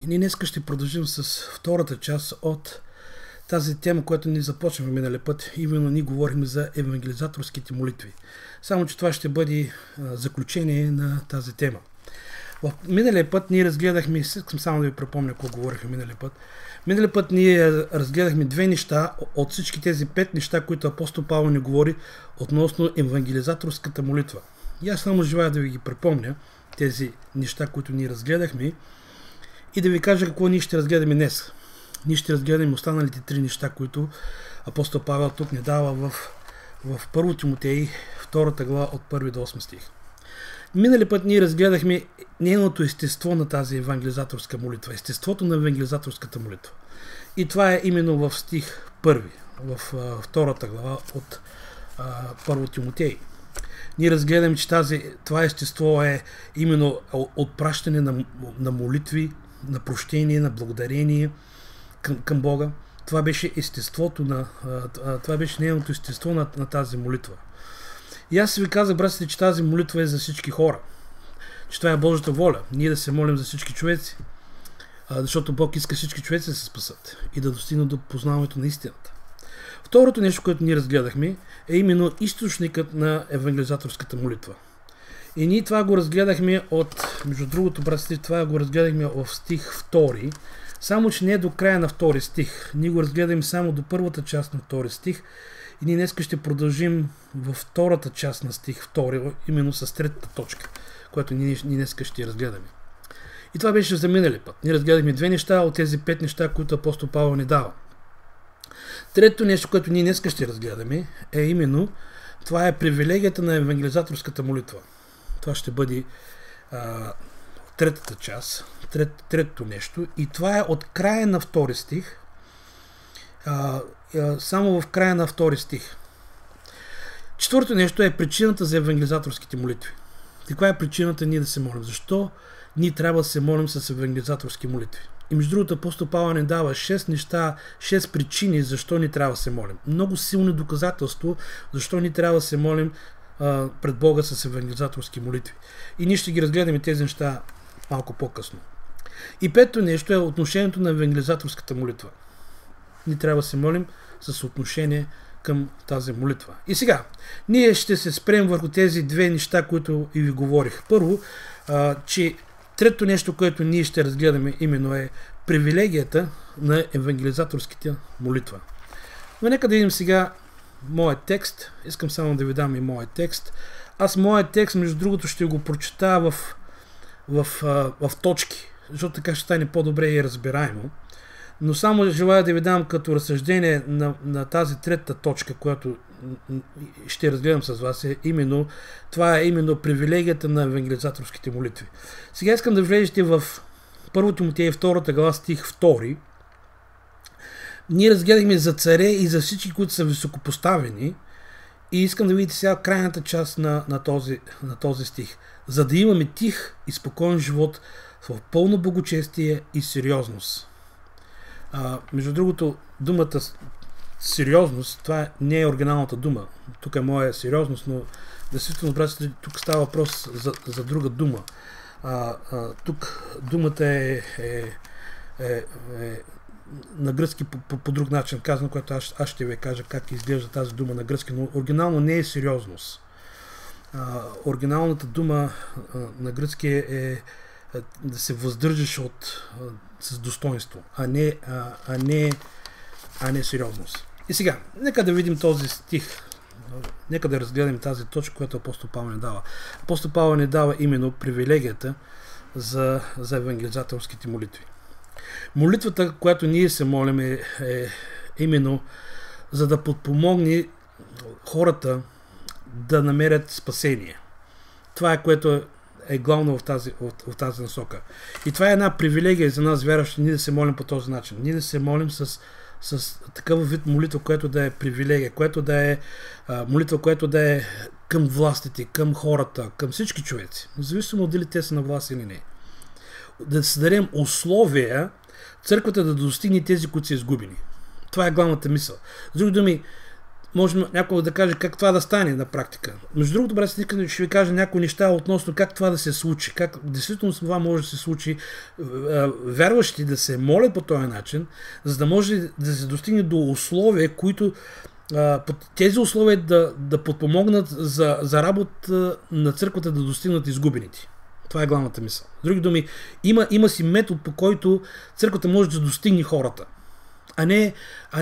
И ние днес ще продължим с втората част от тази тема, която ни започнахме миналия път. Именно ние говорихме за евангелизаторските молитви. Само че това ще бъде заключение на тази тема. В миналия път ние разгледахме, искам само да ви припомня какво говорихме миналия път. Миналия път ние разгледахме две неща от всички тези 5 неща, които апостол Павел ни говори относно евангелизаторската молитва. И аз само желая да ви ги припомня, тези неща, които ние разгледахме, и да ви кажа какво ние ще разгледаме днес. Ние ще разгледаме останалите 3 неща, които апостол Павел тук ни дава в 1 Тимотей, 2 глава от 1 до 8 стих. Минали път ние разгледахме нейното естество на тази евангелизаторска молитва, естеството на евангелизаторската молитва. И това е именно в стих 1, в 2 глава от 1 Тимотей. Ние разгледаме, че това естество е именно отпращане на молитви, на прощение, на благодарение към Бога. Това беше естеството това беше нейното естество на тази молитва. И аз ви казах, братите, че тази молитва е за всички хора. Че това е Божията воля. Ние да се молим за всички човеци. Защото Бог иска всички човеци да се спасат и да достигнат до познаването на истината. Второто нещо, което ние разгледахме, е именно източникът на евангелизаторската молитва. И ние това го разгледахме между другото, братите, това го разгледахме в стих 2, само че не до края на 2 стих. Ние го разгледаме само до първата част на 2 стих. И ние днес ще продължим във втората част на стих 2, именно с третата точка, която ние днес ще разгледаме. И това беше за миналия път. Ние разгледахме 2 неща от тези 5 неща, които апостол Павел ни дава. Третото нещо, което ние днес ще разгледаме, е именно това е привилегията на евангелизаторската молитва. Това ще бъде третата част, третото нещо. И това е от края на 2 стих, само в края на 2 стих. Четвърто нещо е причината за евангелизаторските молитви. Каква е причината ние да се молим? Защо ние трябва да се молим с евангелизаторски молитви? И между другото, апостол Павел ни дава 6 неща, 6 причини защо ни трябва да се молим. Много силно доказателство защо ни трябва да се молим пред Бога с евангелизаторски молитви. И ние ще ги разгледаме тези неща малко по-късно. И пето нещо е отношението на евангелизаторската молитва. Ние трябва да се молим с отношение към тази молитва. И сега, ние ще се спрем върху тези 2 неща, които и ви говорих. Първо, че трето нещо, което ние ще разгледаме именно е привилегията на евангелизаторските молитва. Но нека да видим сега моят текст. Искам само да ви дам и моят текст. Аз моят текст, между другото, ще го прочета в точки, защото така ще стане по-добре и разбираемо. Но само желая да ви дам като разсъждение на тази трета точка, която ще разгледам с вас, това е именно привилегията на евангелизаторските молитви. Сега искам да влезете в 1 Тимотей 2 глава стих 2. Ние разгледахме за царе и за всички, които са високопоставени, и искам да видите сега крайната част на този стих. За да имаме тих и спокоен живот в пълно благочестие и сериозност. Между другото, думата сериозност, това не е оригиналната дума. Тук е моя сериозност, но действително, братите, тук става въпрос за друга дума. Тук думата е на гръцки по друг начин казано, което аз ще ви кажа как изглежда тази дума на гръцки, но оригинално не е сериозност. Оригиналната дума на гръцки е да се въздържаш с достоинство, а не сериозност. И сега, нека да видим този стих. Нека да разгледаме тази точка, която апостол Павел ни дава. Апостол Павел ни дава именно привилегията за евангелизаторските молитви. Молитвата, която ние се молим, е именно за да подпомогне хората да намерят спасение. Това е което е главно в тази насока. И това е една привилегия за нас, вярващи, ние да се молим по този начин. Ние да се молим с такъв вид молитва, която да е привилегия, която да е молитва, която да е към властите, към хората, към всички човеци, независимо дали те са на власт или не. Да създадем условия църквата да достигне тези, които са изгубени. Това е главната мисъл. С други думи, може някой да каже как това да стане на практика. Между другото, брат, ще ви кажа някои неща относно как това да се случи, как действително това може да се случи, вярващи да се молят по този начин, за да може да се достигне до условия, които тези условия да подпомогнат за работа на църквата да достигнат изгубените. Това е главната мисъл. С други думи, има си метод, по който църквата може да достигне хората, а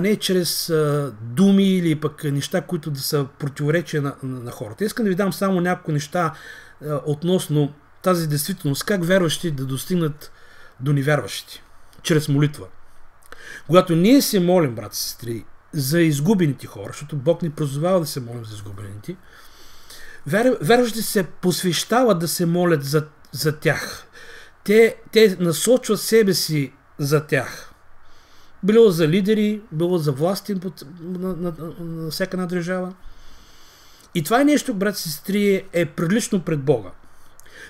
не чрез думи или пък неща, които да са противоречия на хората. Искам да ви дам само няколко неща относно тази действителност, как вярващи да достигнат до невярващи, чрез молитва. Когато ние се молим, брат и сестри, за изгубените хора, защото Бог ни призовава да се молим за изгубените, вярващите се посвещават да се молят за тях. Те насочват себе си за тях. Било за лидери, било за власти на всяка една държава. И това е нещо, брат и сестри, е прилично пред Бога.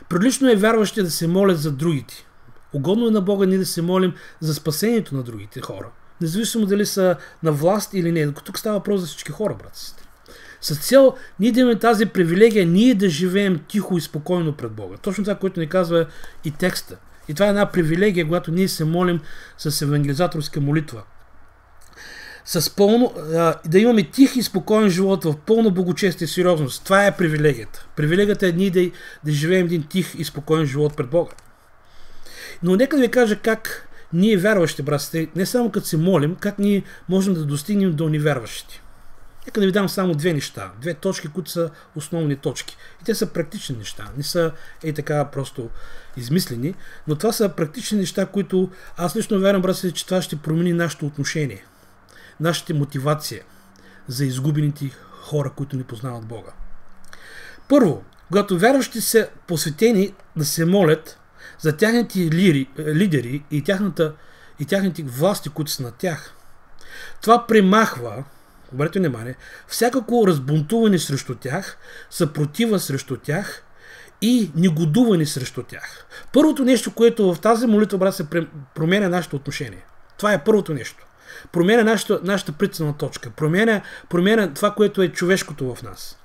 Прилично е вярващите да се молят за другите. Угодно е на Бога ние да се молим за спасението на другите хора. Независимо дали са на власт или не. Тук става въпрос за всички хора, брат и сестри. С цел ние да имаме тази привилегия, ние да живеем тихо и спокойно пред Бога. Точно това, което ни казва и текста. И това е една привилегия, когато ние се молим с евангелизаторска молитва. Да имаме тих и спокоен живот в пълно благочестие и сериозност. Това е привилегията. Привилегията е ние да живеем един тих и спокоен живот пред Бога. Но нека да ви кажа как ние вярващи, братите, не само като се молим, как ние можем да достигнем до невярващите. Нека да ви дам само две неща, две точки, които са основни точки. И те са практични неща, не са така просто измислени, но това са практични неща, които аз лично вярвам, братите, че това ще промени нашето отношение, нашата мотивация за изгубените хора, които не познават Бога. Първо, когато вярващи са посветени да се молят за тяхните лидери и тяхните власти, които са на тях, това премахва, обърнете внимание, всякакво разбунтуване срещу тях, съпротива срещу тях и негодуване срещу тях. Първото нещо, което в тази молитва, брат, се променя нашето отношение. Това е първото нещо. Променя нашата прицелна точка. Променя това, което е човешкото в нас.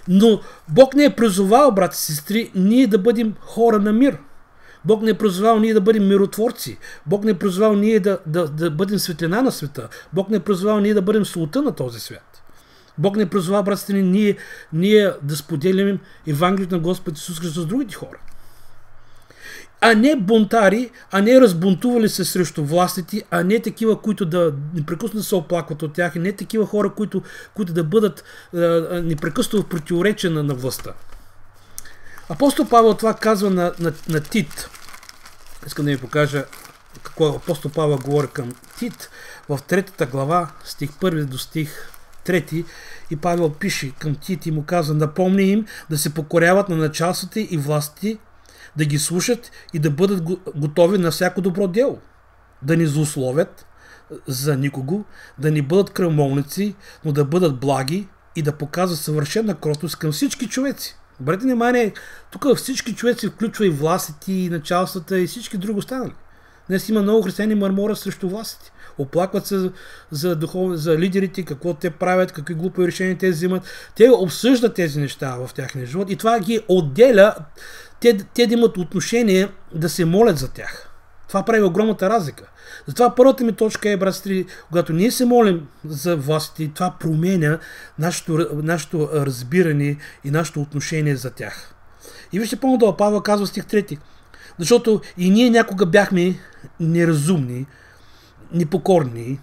Но Бог не е призовал, брат и сестри, ние да бъдем хора на мир. Бог не е призовал ние да бъдем миротворци. Бог не е призовал ние да бъдем светлина на света. Бог не е призовал ние да бъдем солта на този свят. Бог не е призовал, братите ни, ние да споделим Евангелието на Господ Исус Христос с другите хора. А не бунтари, а не разбунтували се срещу властите, а не такива, които да непрекъснато се оплакват от тях, и не такива хора, които да бъдат непрекъснато в противоречие на властта. Апостол Павел това казва на Тит. Искам да ви покажа какво апостол Павел говори към Тит в 3 глава, стих 1 до стих 3. И Павел пише към Тит и му казва: напомни им да се покоряват на началствата и властите, да ги слушат и да бъдат готови на всяко добро дело. Да не злословят за никого, да не бъдат кръвмолници, но да бъдат благи и да показват съвършена кротост към всички човеци. Обърнете внимание, тук всички човеци включва и властите, и началствата, и всички други останали. Днес има много християни мърмора срещу властите. Оплакват се за лидерите, какво те правят, какви глупи решения те взимат. Те обсъждат тези неща в тяхния живот и това ги отделя те да имат отношение да се молят за тях. Това прави огромната разлика. Затова първата ми точка е, братстри, когато ние се молим за властите, това променя нашето разбиране и нашето отношение за тях. И вижте по-надолу, Павел казва стих 3. Защото и ние някога бяхме неразумни, непокорни,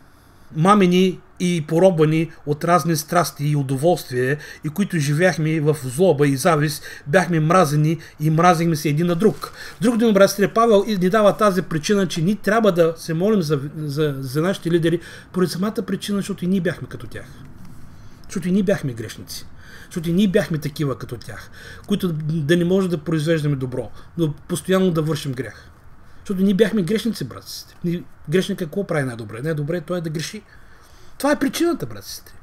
мамени и поробвани от разни страсти и удоволствия, и които живяхме в злоба и завист, бяхме мразени и мразихме се един на друг. Друг ден, братстве, Павел ни дава тази причина, че ние трябва да се молим за нашите лидери, поради самата причина, защото и ние бяхме като тях. Защото и ние бяхме грешници. Защото и ние бяхме такива като тях, които да не може да произвеждаме добро, но постоянно да вършим грях. Защото ние бяхме грешници, братците. Грешник какво прави най-добре? Най-добре той е да греши. Това е причината, братците.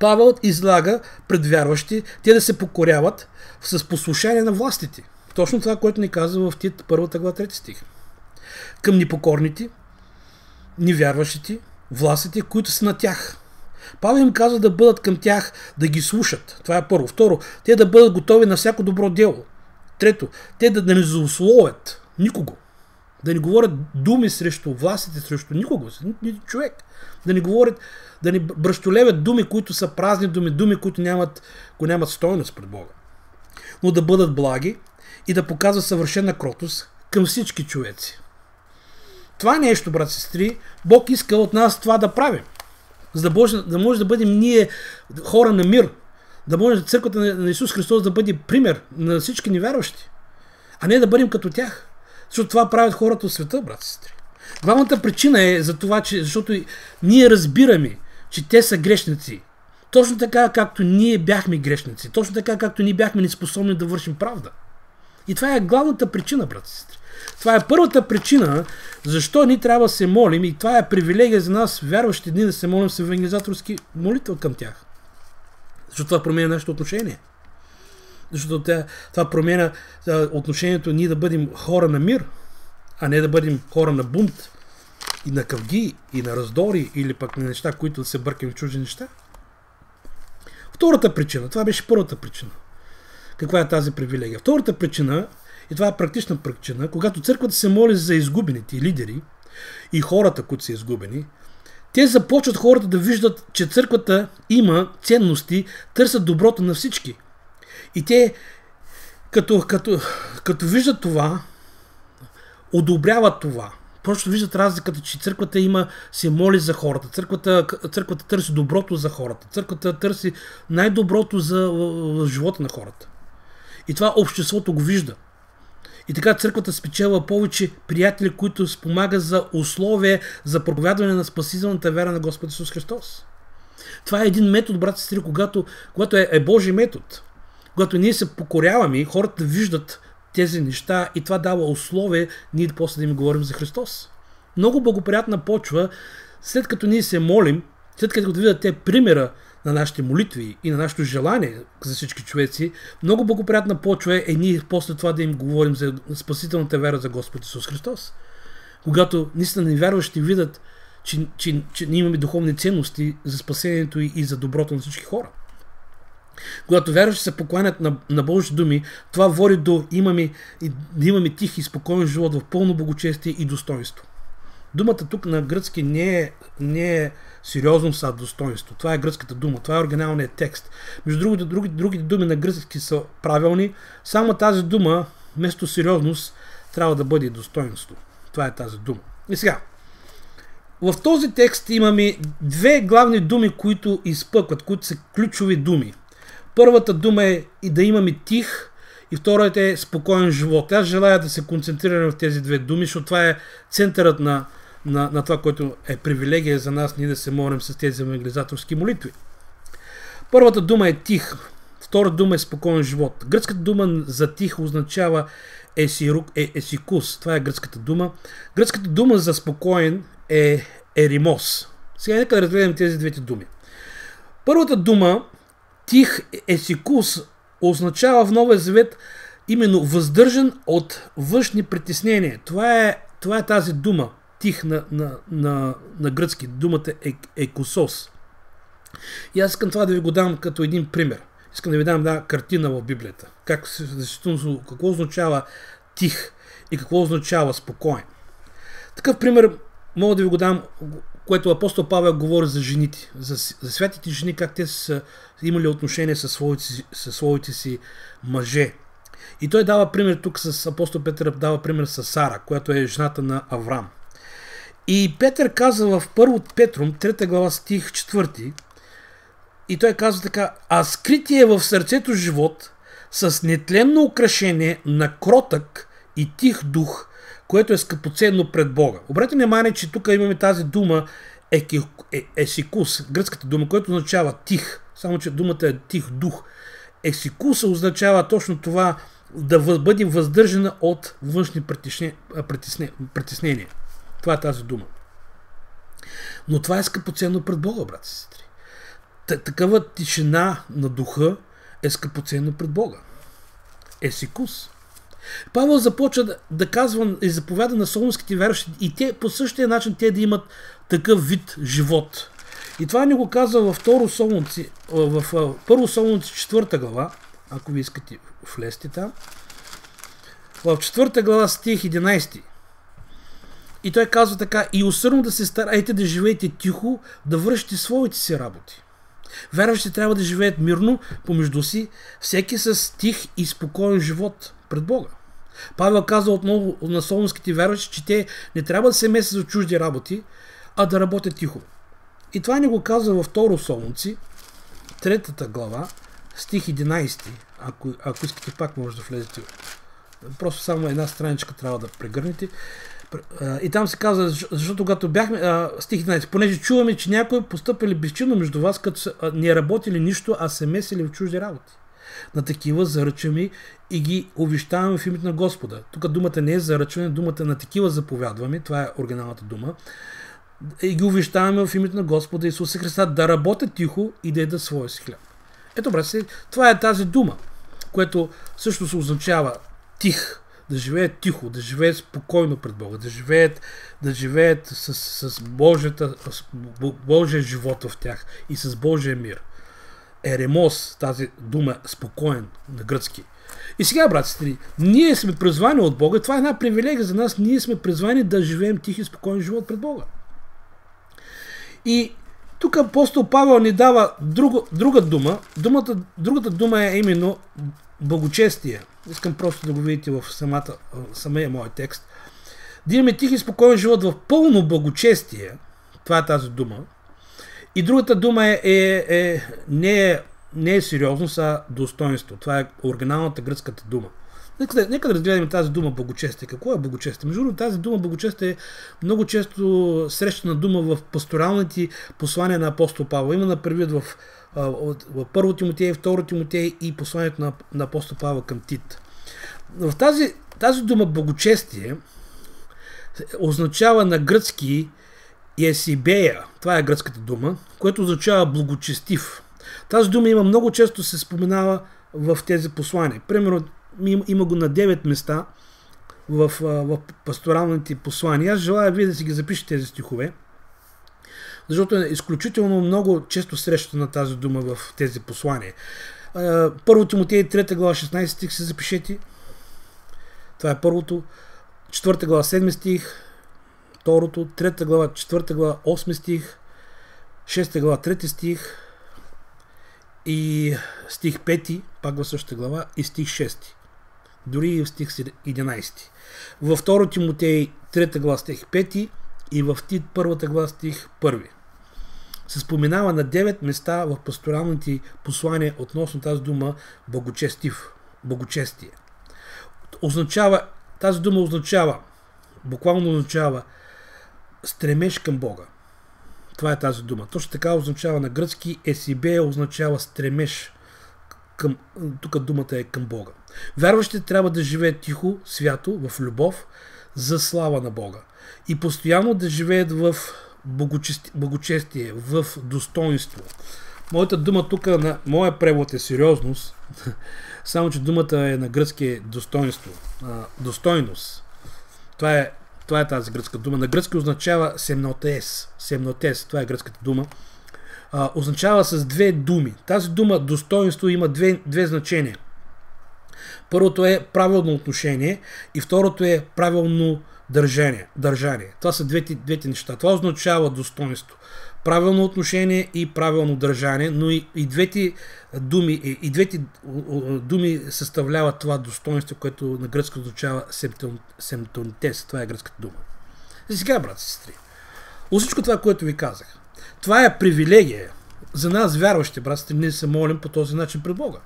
Павел излага пред вярващи те да се покоряват с послушание на властите. Точно това, което ни казва в Тит 1 глава 3 стих. Към непокорните, невярващите, властите, които са на тях. Павел им казва да бъдат към тях, да ги слушат. Това е първо. Второ, те да бъдат готови на всяко добро дело. Трето, те да не злословят никого. Да не говорят думи срещу властите, срещу никого, нито човек. Да не говорят, да не бръщолевят думи, които са празни думи, които нямат стойност пред Бога. Но да бъдат благи и да показват съвършена кротост към всички човеци. Това нещо, брат и сестри, Бог иска от нас това да правим. За да може да бъдем ние хора на мир. Да може църквата на Исус Христос да бъде пример на всички невярващи. А не да бъдем като тях. Защото това правят хората от света, брат и сестри. Главната причина е за това, защото ние разбираме, че те са грешници. Точно така, както ние бяхме грешници. Точно така, както ние бяхме неспособни да вършим правда. И това е главната причина, брат и сестри. Това е първата причина, защо ние трябва да се молим, и това е привилегия за нас, вярващи дни, да се молим с евангелизаторски молитва към тях. Защото това променя нашето отношение. Защото това променя отношението ние да бъдем хора на мир, а не да бъдем хора на бунт и на къвги, и на раздори, или пък на неща, които да се бъркаме в чужди неща. Втората причина, това беше първата причина. Каква е тази привилегия? Втората причина, и това е практична причина, когато църквата се моли за изгубените лидери и хората, които са изгубени, те започват хората да виждат, че църквата има ценности, търсят доброто на всички. И те, като виждат това, одобряват това. Просто виждат разликата, че църквата се моли за хората. Църквата търси доброто за хората. Църквата търси най-доброто за живота на хората. И това обществото го вижда. И така църквата спечелва повече приятели, които спомагат за условие за проповядване на спасителната вяра на Господ Исус Христос. Това е един метод, брат и сестри, когато е Божий метод. Когато ние се покоряваме, хората виждат тези неща и това дава условие ние после да им говорим за Христос. Много благоприятна почва, след като ние се молим, след като видят те примера на нашите молитви и на нашето желание за всички човеци, много благоприятна почва е ние после това да им говорим за спасителната вяра за Господ Исус Христос. Когато наистина невярващи видят, че ние имаме духовни ценности за спасението и за доброто на всички хора. Когато вярващи се покланят на Божи думи, това води до да имаме тих и спокоен живот в пълно благочестие и достоинство. Думата тук на гръцки не е сериозност, а достоинство. Това е гръцката дума, това е оригиналният текст. Между другите думи на гръцки са правилни, само тази дума, вместо сериозност, трябва да бъде достоинство. Това е тази дума. И сега, в този текст имаме две главни думи, които изпъкват, които са ключови думи. Първата дума е и да имаме тих, и втората е спокоен живот. Аз желая да се концентрирам в тези две думи, защото това е центърът на това, което е привилегия за нас, ние да се молим с тези евангелизаторски молитви. Първата дума е тих, втората дума е спокоен живот. Гръцката дума за тих означава есикус. Това е гръцката дума. Гръцката дума за спокоен е еримос. Сега нека да разгледам тези двете думи. Първата дума, тих есикус, означава в Новия Завет именно въздържан от външни притеснения. Това е тази дума, тих на гръцки. Думата е екосос. И аз искам това да ви го дам като един пример. Искам да ви дам една картина в Библията. Какво означава тих и какво означава спокоен. Такъв пример мога да ви го дам, което апостол Павел говори за жените, за святите жени, как те са имали отношение със своите си мъже. И той дава пример тук с апостол Петър, дава пример с Сара, която е жената на Аврам. И Петър казва в 1 Петром, 3 глава стих 4, и той казва така: а скритие в сърцето живот с нетленно украшение на кротък и тих дух, което е скъпоценно пред Бога. Обратете внимание, че тук имаме тази дума есикус, гръцката дума, която означава тих, само че думата е тих дух. Есикус означава точно това, да бъде въздържана от външни притеснения. Това е тази дума. Но това е скъпоценно пред Бога, брати и сестри. Такава тишина на духа е скъпоценно пред Бога. Есикус. Павел започва да казва и заповяда на солунските вярващи и те по същия начин те да имат такъв вид живот. И това ни го казва във Първо Солунци 4 глава, ако ви искате влезте там. В 4 глава стих 11. И той казва така: и усърдно да се стараете да живеете тихо, да вършите своите си работи. Вярващите трябва да живеят мирно помежду си, всеки с тих и спокоен живот пред Бога. Павел казва отново на солунските вярващи, че те не трябва да се месят за чужди работи, а да работят тихо. И това ни го казва във 2 Солунци, 3 глава, стих 11. Ако искате, пак може да влезете. Просто само една страничка трябва да прегърнете. И там се казва, защото когато бяхме, стих 11, понеже чуваме, че някои постъпили безчинно между вас, като са не работили нищо, а се месили в чужди работи. На такива заръчваме и ги увещаваме в името на Господа. Тук думата не е заръчване, думата на такива заповядваме, това е оригиналната дума. И ги увещаваме в името на Господа Исуса Христа да работят тихо и да ядат своя си хляб. Ето, брат, това е тази дума, което също се означава тих, да живеят тихо, да живеят спокойно пред Бога, да живеят с Божия живот в тях и с Божия мир. Еремос, тази дума спокоен на гръцки. И сега, брат, сестри, ние сме призвани от Бога, това е една привилегия за нас, ние сме призвани да живеем тих и спокоен живот пред Бога. И тук апостол Павел ни дава друга дума. Другата дума е именно благочестие. Искам просто да го видите в самия мой текст. Да имаме тих и спокоен живот в пълно благочестие. Това е тази дума. И другата дума не е сериозност, а достоинство. Това е оригиналната гръцката дума. Нека да разгледаме тази дума благочестие. Какво е благочестие? Между другото, тази дума благочестие е много често срещана дума в пасторалните послания на апостол Павел. Има на предвид в 1 Тимотей, 2 Тимотей и посланието на апостол Павел към Тит. В тази дума благочестие означава на гръцки есибея. Това е гръцката дума, което означава благочестив. Тази дума много често се споменава в тези послания. Примерно, има го на 9 места в пасторалните послания. Аз желая вие да си ги запишете тези стихове, защото е изключително много често срещана тази дума в тези послания. 1 Тимотей 3 глава 16 стих се запишете. Това е първото. 4 глава 7 стих. Второто. 3 глава 4 глава 8 стих. 6 глава 3 стих. И стих 5, пак в същата глава, и стих 6. Дори и в стих 11. Във 2 Тимотей 3 глава стих 5 и в Тит 1 глава стих 1. Се споменава на 9 места в пасторалните послания относно тази дума благочестие. Тази дума буквално означава стремеж към Бога. Това е тази дума. Точно така означава на гръцки есибея, означава стремеж към, тук думата е към Бога. Вярващите трябва да живеят тихо, свято, в любов, за слава на Бога. И постоянно да живеят в благочестие, в достоинство. Моята дума тук на моя превод е сериозност, само че думата е на гръцки достоинство, достойност. Това е тази гръцка дума. На гръцки означава семнотес. Семнотес, това е гръцката дума. Означава с две думи. Тази дума достоинство има две значения. Първото е правилно отношение и второто е правилно държание. Това са двете неща. Това означава достоинство. Правилно отношение и правилно държание, но и двете думи съставляват това достоинство, което на гръцки означава семтонтес. Това е гръцката дума. И сега, брат и сестри, от всичко това, което ви казах, това е привилегия за нас, вярващи, брат и сестри, ние се молим по този начин пред Бога.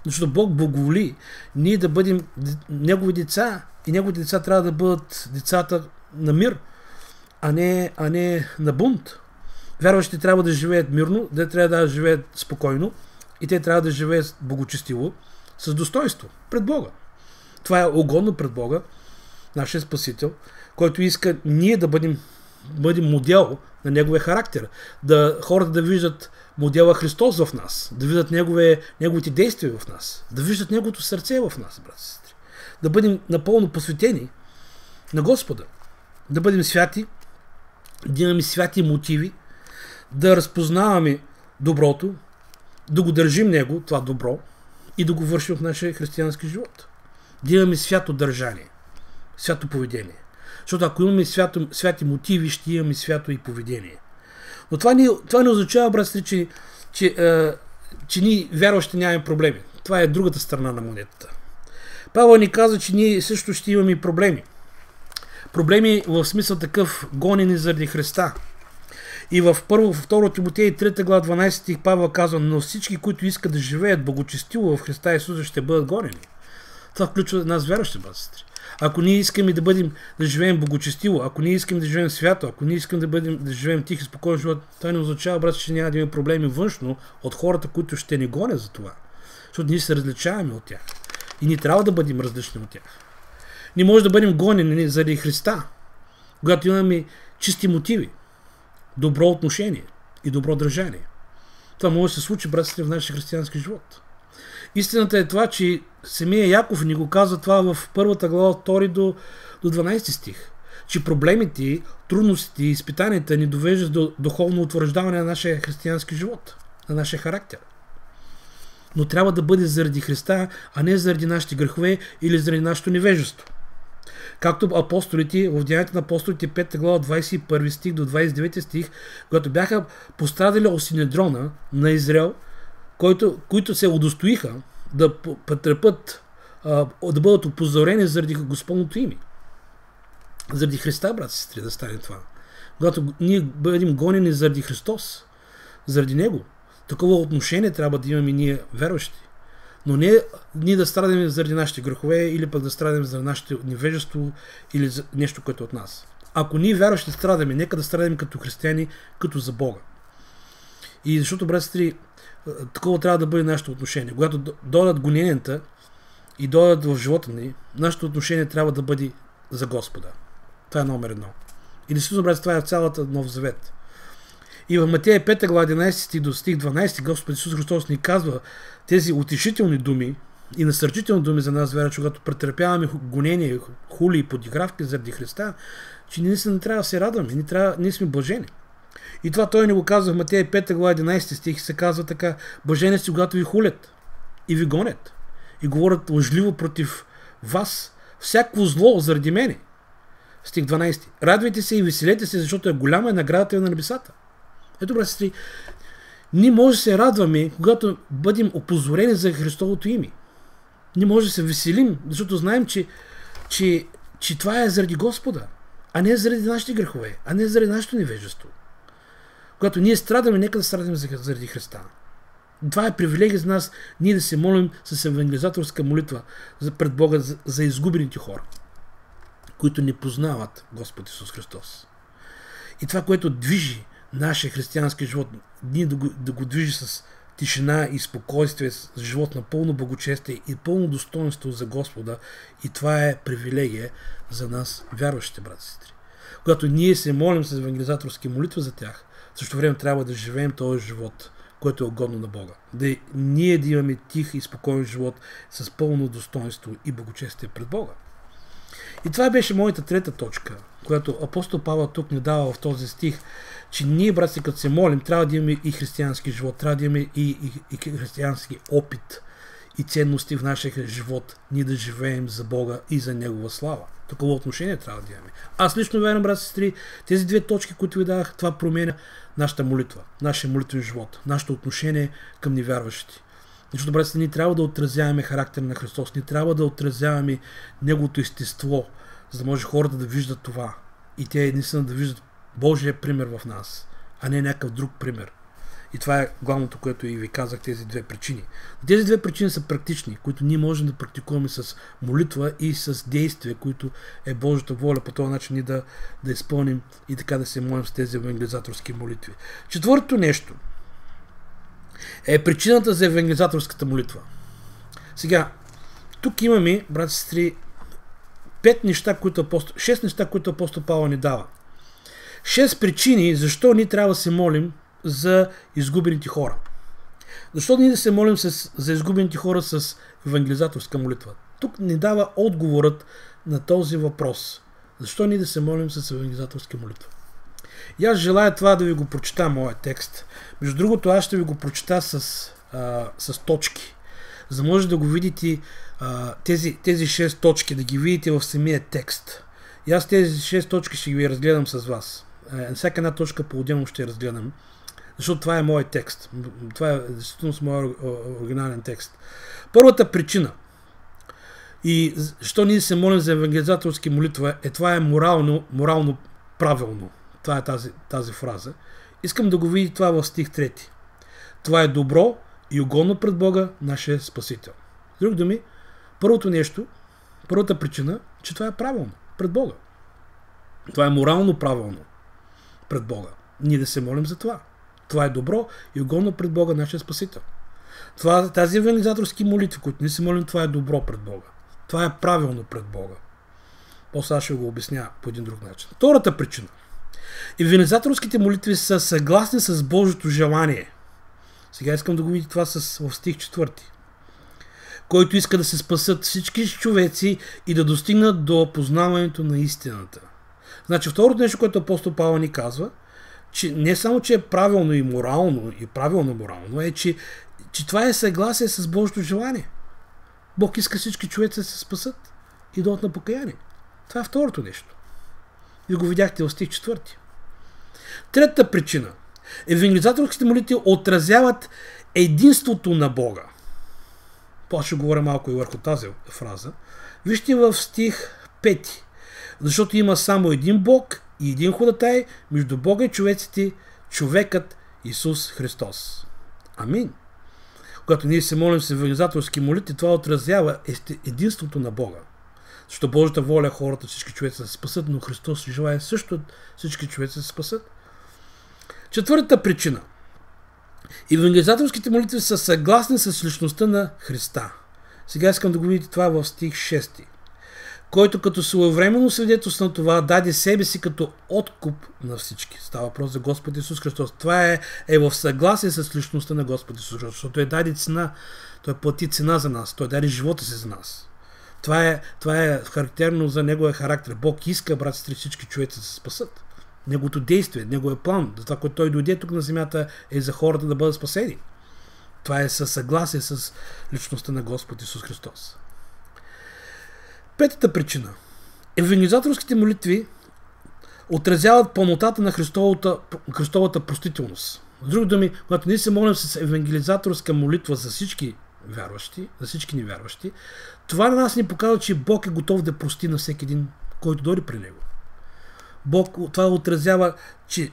Защото Бог благоволи ние да бъдем Негови деца и Неговите деца трябва да бъдат децата на мир, а не на бунт. Вярващите трябва да живеят мирно, те трябва да живеят спокойно и те трябва да живеят благочестиво, с достоинство пред Бога. Това е угодно пред Бога, нашия Спасител, който иска ние да бъдем модел на Неговия характер, хората да виждат модела Христос в нас, да видят Неговите действия в нас, да виждат Неговото сърце в нас, брат и сестри, да бъдем напълно посветени на Господа, да бъдем святи, да имаме святи мотиви, да разпознаваме доброто, да го държим него, това добро, и да го вършим в нашия християнски живот. Да имаме свято държание, свято поведение. Защото ако имаме святи мотиви, ще имаме свято и поведение. Но това не означава, братски, че ние вярващи нямаме проблеми. Това е другата страна на монетата. Павел ни каза, че ние също ще имаме проблеми. Проблеми в смисъл такъв гонени заради Христа. И в 2 Тимотей 3 глава 12 стих Павел казва: но всички, които искат да живеят благочестиво в Христа Исуса, ще бъдат гонени. Това включва нас вярващи, братски и сестри. Ако ние искаме да живеем благочестиво, ако ние искаме да живеем свято, ако ние искаме да живеем тих и спокоен живот, това не означава, брат, че няма да имаме проблеми външно от хората, които ще ни гонят за това. Защото ние се различаваме от тях. И ние трябва да бъдем различни от тях. Ние може да бъдем гонени заради Христа, когато имаме чисти мотиви, добро отношение и добро държание. Това може да се случи, братците, в нашия християнски живот. Истината е това, че самия Яков ни го казва това в 1 глава от 2 до 12 стих. Че проблемите, трудностите и изпитанията ни довеждат до духовно утвърждаване на нашия християнски живот, на нашия характер. Но трябва да бъде заради Христа, а не заради нашите грехове или заради нашето невежество. Както апостолите в Деянието на апостолите 5 глава 21 стих до 29 стих, когато бяха пострадали от Синедрона на Израел, които се удостоиха да претърпят, да бъдат опозорени заради Господното име. Заради Христа, брат и сестри, да стане това. Когато ние бъдем гонени заради Христос, заради Него, такова отношение трябва да имаме ние верващи. Но не ние да страдаме заради нашите грехове или пък да страдаме заради нашето невежество или за нещо, което е от нас. Ако ние вярващи страдаме, нека да страдаме като християни, като за Бога. И защото, брат и сестри, такова трябва да бъде нашето отношение. Когато дойдат гоненията и дойдат в живота ни, нашето отношение трябва да бъде за Господа. Това е номер 1. И действително, брат, това е в цялата Нов Завет. И в Матея 5 глава 11 стих до стих 12 Господ Исус Христос ни казва тези утешителни думи и насърчителни думи за нас, вярвачи, когато претърпяваме гонения, хули и подигравки заради Христа, че ние не трябва да се радваме, ние сме блажени. И това той ни го казва в Матея 5 глава 11 стих и се казва така: блажени сте, когато ви хулят и ви гонят и говорят лъжливо против вас всяко зло заради мене. Стих 12. Радвайте се и веселете се, защото е голяма наградата на небесата. Ето, брат, сестри, ние може да се радваме, когато бъдем опозорени за Христовото име. Ние може да се веселим, защото знаем, че това е заради Господа, а не заради нашите грехове, а не заради нашето невежество. Когато ние страдаме, нека да страдаме заради Христа. Това е привилегия за нас, ние да се молим с евангелизаторска молитва пред Бога за изгубените хора, които не познават Господ Исус Христос. И това, което движи нашия християнски живот, ние да го движи с тишина и спокойствие, с живот на пълно благочестие и пълно достоинство за Господа. И това е привилегия за нас, вярващите брати и сестри. Когато ние се молим с евангелизаторски молитва за тях, в същото време трябва да живеем този живот, което е угодно на Бога. Ние да имаме тих и спокоен живот с пълно достоинство и благочестие пред Бога. И това беше моята трета точка, която апостол Павел тук ни дава в този стих, че ние, братци, като се молим, трябва да имаме и християнски живот, трябва да имаме и християнски опит и ценности в нашия живот, ние да живеем за Бога и за Негова слава. Такова отношение трябва да имаме. Аз лично вярвам, брат и сестри, тези две точки, които ви дах, това променя нашата молитва, нашия молитвен живот, нашето отношение към невярващите. Защото, брат, ние трябва да отразяваме характер на Христос, ние трябва да отразяваме Неговото естество, за да може хората да виждат това. И те наистина да виждат Божия пример в нас, а не някакъв друг пример. И това е главното, което и ви казах, тези две причини. Тези две причини са практични, които ние можем да практикуваме с молитва и с действие, които е Божията воля, по този начин ние да изпълним и така да се молим с тези евангелизаторски молитви. Четвъртото нещо е причината за евангелизаторската молитва. Сега, тук имаме, брати и сестри, 6 неща, които апостол Павел ни дава. 6 причини, защо ние трябва да се молим за изгубените хора. Защо ние да се молим за изгубените хора с евангелизаторска молитва? Тук ни дава отговорът на този въпрос. Защо ние да се молим с евангелизаторска молитва? И аз желая това да ви го прочета, моят текст. Между другото, аз ще ви го прочета с точки, за да може да го видите тези 6 точки, да ги видите в самия текст. И аз тези 6 точки ще ги разгледам с вас. Всяка една точка по-отделно ще разгледам, защото това е моят текст. Това е действително с моят оригинален текст. Първата причина, и защо ние се молим за евангелизаторски молитва, това е морално правилно. Това е тази фраза. Искам да го видите това в стих 3. Това е добро и угодно пред Бога, нашия Спасител. С други думи, първата причина, че това е правилно пред Бога. Това е морално правилно пред Бога. Ние да се молим за това. Това е добро и угодно пред Бога, нашия Спасител. Тази евангелизаторски молитви, които ние се молим, това е добро пред Бога. Това е правилно пред Бога. После аз ще го обясня по един друг начин. Втората причина. Евангелизаторските молитви са съгласни с Божието желание. Сега искам да го видите това в стих 4. Който иска да се спасат всички човеци и да достигнат до познаването на истината. Значи второто нещо, което апостол Павел ни казва, че не само, че е правилно и морално, и правилно морално, е, че това е съгласие с Божието желание. Бог иска всички човеци да се спасат и дойдат на покаяние. Това е второто нещо. И го видяхте в стих 4. Третата причина. Евангелизаторските молитви отразяват единството на Бога. После ще говоря малко и върху тази фраза. Вижте в стих 5. Защото има само един Бог и един ходатай между Бога и човеците, човекът Исус Христос. Амин. Когато ние се молим с евангелизаторски молитви, това отразява единството на Бога. Защото Божията воля е хората, всички човеци да се спасат, но Христос желае също всички човеци да се спасат. Четвъртата причина. Евангелизаторските молитви са съгласни с личността на Христа. Сега искам да го видите това в стих 6. Който като своевременно свидетелство на това даде себе си като откуп на всички. Става въпрос за Господ Исус Христос. Това е в съгласие с личността на Господ Исус Христос, защото Той даде цена, Той плати цена за нас, Той даде живота си за нас. Това е характерно за Неговия характер. Бог иска, брат и сестри, всички човеци да се спасат. Неговото действие, Неговия план, за това, което Той дойде тук на земята, е за хората да бъдат спасени. Това е със съгласие с личността на Господ Исус Христос. Петата причина. Евангелизаторските молитви отразяват пълнотата на Христовата простителност. С други думи, когато ние се молим с евангелизаторска молитва за всички вярващи, за всички невярващи, това на нас ни показва, че Бог е готов да прости на всеки един, който дойде при Него. Бог това отразява, че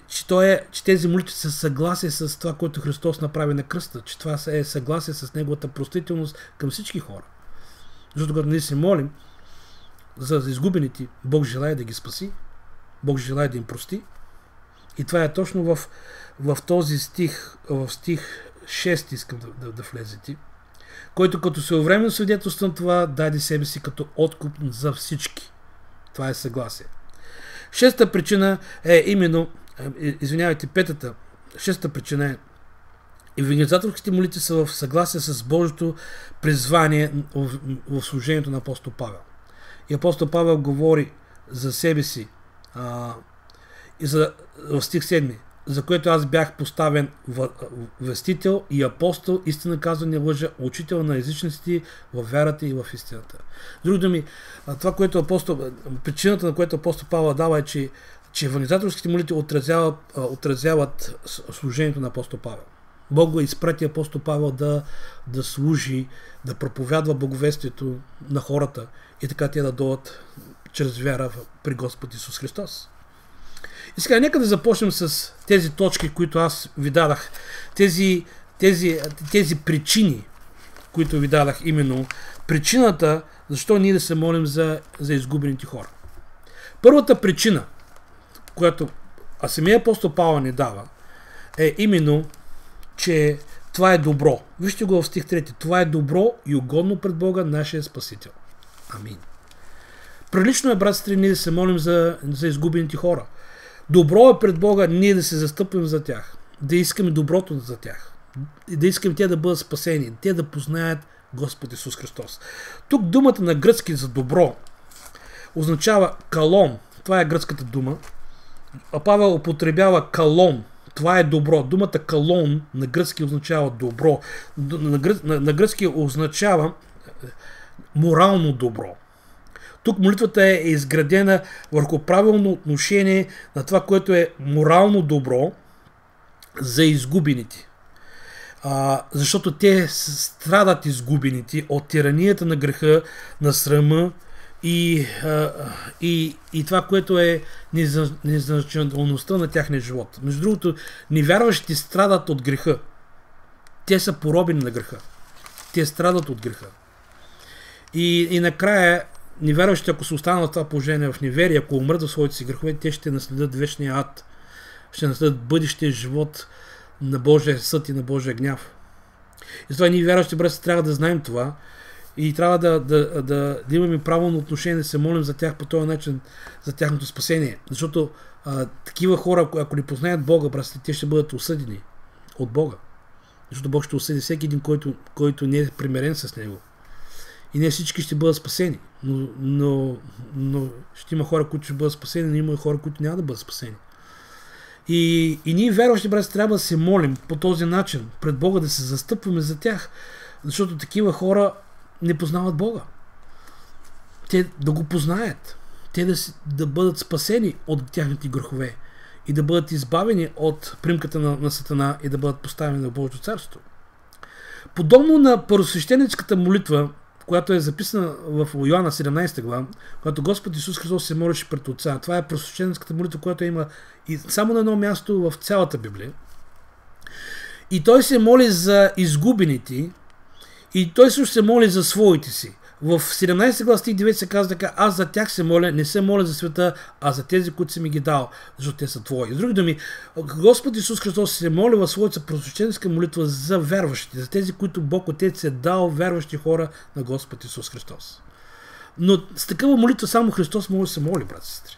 тези молитви са съгласие с това, което Христос направи на кръста, че това е съгласие с Неговата простителност към всички хора. Защото когато ние се молим за изгубените, Бог желая да ги спаси, Бог желая да им прости. И това е точно в този стих, в стих 6 искам да влезете, който като своевременно свидетелство на това даде себе си като откуп за всички. Това е съгласие. Шестата причина е именно, петата, шестата причина е евангелизаторските молитви са в съгласие с Божието призвание в служението на апостол Павел. И апостол Павел говори за себе си в стих 7, за което аз бях поставен вестител и апостол, истина казва не лъжа, учител на езичниците в вярата и в истината. С други думи, това, което причината, на което апостол Павел дава е, че евангелизаторските молитви отразяват служението на апостол Павел. Бог го изпрати апостол Павел да служи, да проповядва благовестието на хората и така те да дойдат чрез вяра при Господ Исус Христос. И сега нека да започнем с тези точки, които аз ви дадах. Тези причини, които ви дадах, именно причината, защо ние да се молим за изгубените хора. Първата причина, която самия апостол Павел ни дава, е именно, че това е добро. Вижте го в стих 3. Това е добро и угодно пред Бога, нашия Спасител. Амин. Прилично е, брат, сестри, ние да се молим за изгубените хора. Добро е пред Бога ние да се застъпим за тях, да искаме доброто за тях, да искаме те да бъдат спасени, те да познаят Господ Исус Христос. Тук думата на гръцки за добро означава калон, това е гръцката дума, Павел употребява калон. Това е добро. Думата калон на гръцки означава добро. На гръцки означава морално добро. Тук молитвата е изградена върху правилно отношение на това, което е морално добро за изгубените. Защото те страдат изгубените от тиранията на греха, на срама и това, което е незначителността на тяхния живот. Между другото, невярващите страдат от греха. Те са поробени на греха. Те страдат от греха. И накрая, невярващите, ако се останат в това положение в неверие, ако умрат в своите си грехове, те ще наследят вечния ад. Ще наследят бъдещия живот на Божия съд и на Божия гняв. И затова ние вярващи братци трябва да знаем това и трябва да имаме правилно отношение, да се молим за тях по този начин, за тяхното спасение. Защото такива хора, ако не познаят Бога, братци, те ще бъдат осъдени от Бога. Защото Бог ще осъди всеки един, който не е примирен с Него. И не всички ще бъдат спасени. Но ще има хора, които ще бъдат спасени, но има и хора, които няма да бъдат спасени. И ние, вярващи братци, трябва да се молим по този начин пред Бога, да се застъпваме за тях, защото такива хора не познават Бога. Те да го познаят. Те да бъдат спасени от тяхните грехове и да бъдат избавени от примката на Сатана и да бъдат поставени на Божието царство. Подобно на първосвещеническата молитва, която е записана в Йоанна 17 глава, когато Господ Исус Христос се молеше пред Отца. Това е първосвещеническата молитва, която има и само на едно място в цялата Библия. И той се моли за изгубените и той също се моли за своите си. В 17 глава стих 9 се казва така: аз за тях се моля, не се моля за света, а за тези, които си ми ги дал, защото те са твои. С други думи, Господ Исус Христос се моли в своята първосвещенска молитва за вярващите, за тези, които Бог Отец е дал вярващи хора на Господ Исус Христос. Но с такава молитва само Христос може да се моли, брат и сестри.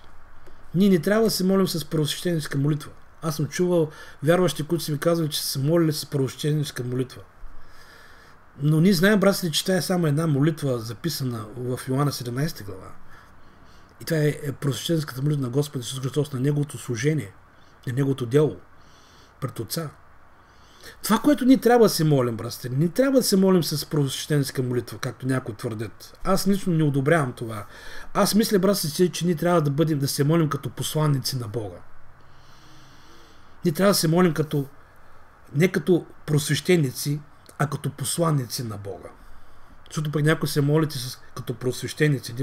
Ние не трябва да се молим с първосвещенска молитва. Аз съм чувал вярващи, които си ми казвали, че са се молили с първосвещенска молитва. Но ние знаем, братци, че това е само една молитва, записана в Йоанна 17 глава. И това е първосвещенската молитва на Господ Исус Христос, на Неговото служение, на Неговото дело пред Отца. Това, което ние трябва да се молим, братци, не трябва да се молим с първосвещенска молитва, както някои твърдят. Аз лично не одобрявам това. Аз мисля, братци, че ние трябва да се молим като посланници на Бога. Ние трябва да се молим не като просвещеници, а като посланници на Бога. Защото пък някои се молите като просвещеници.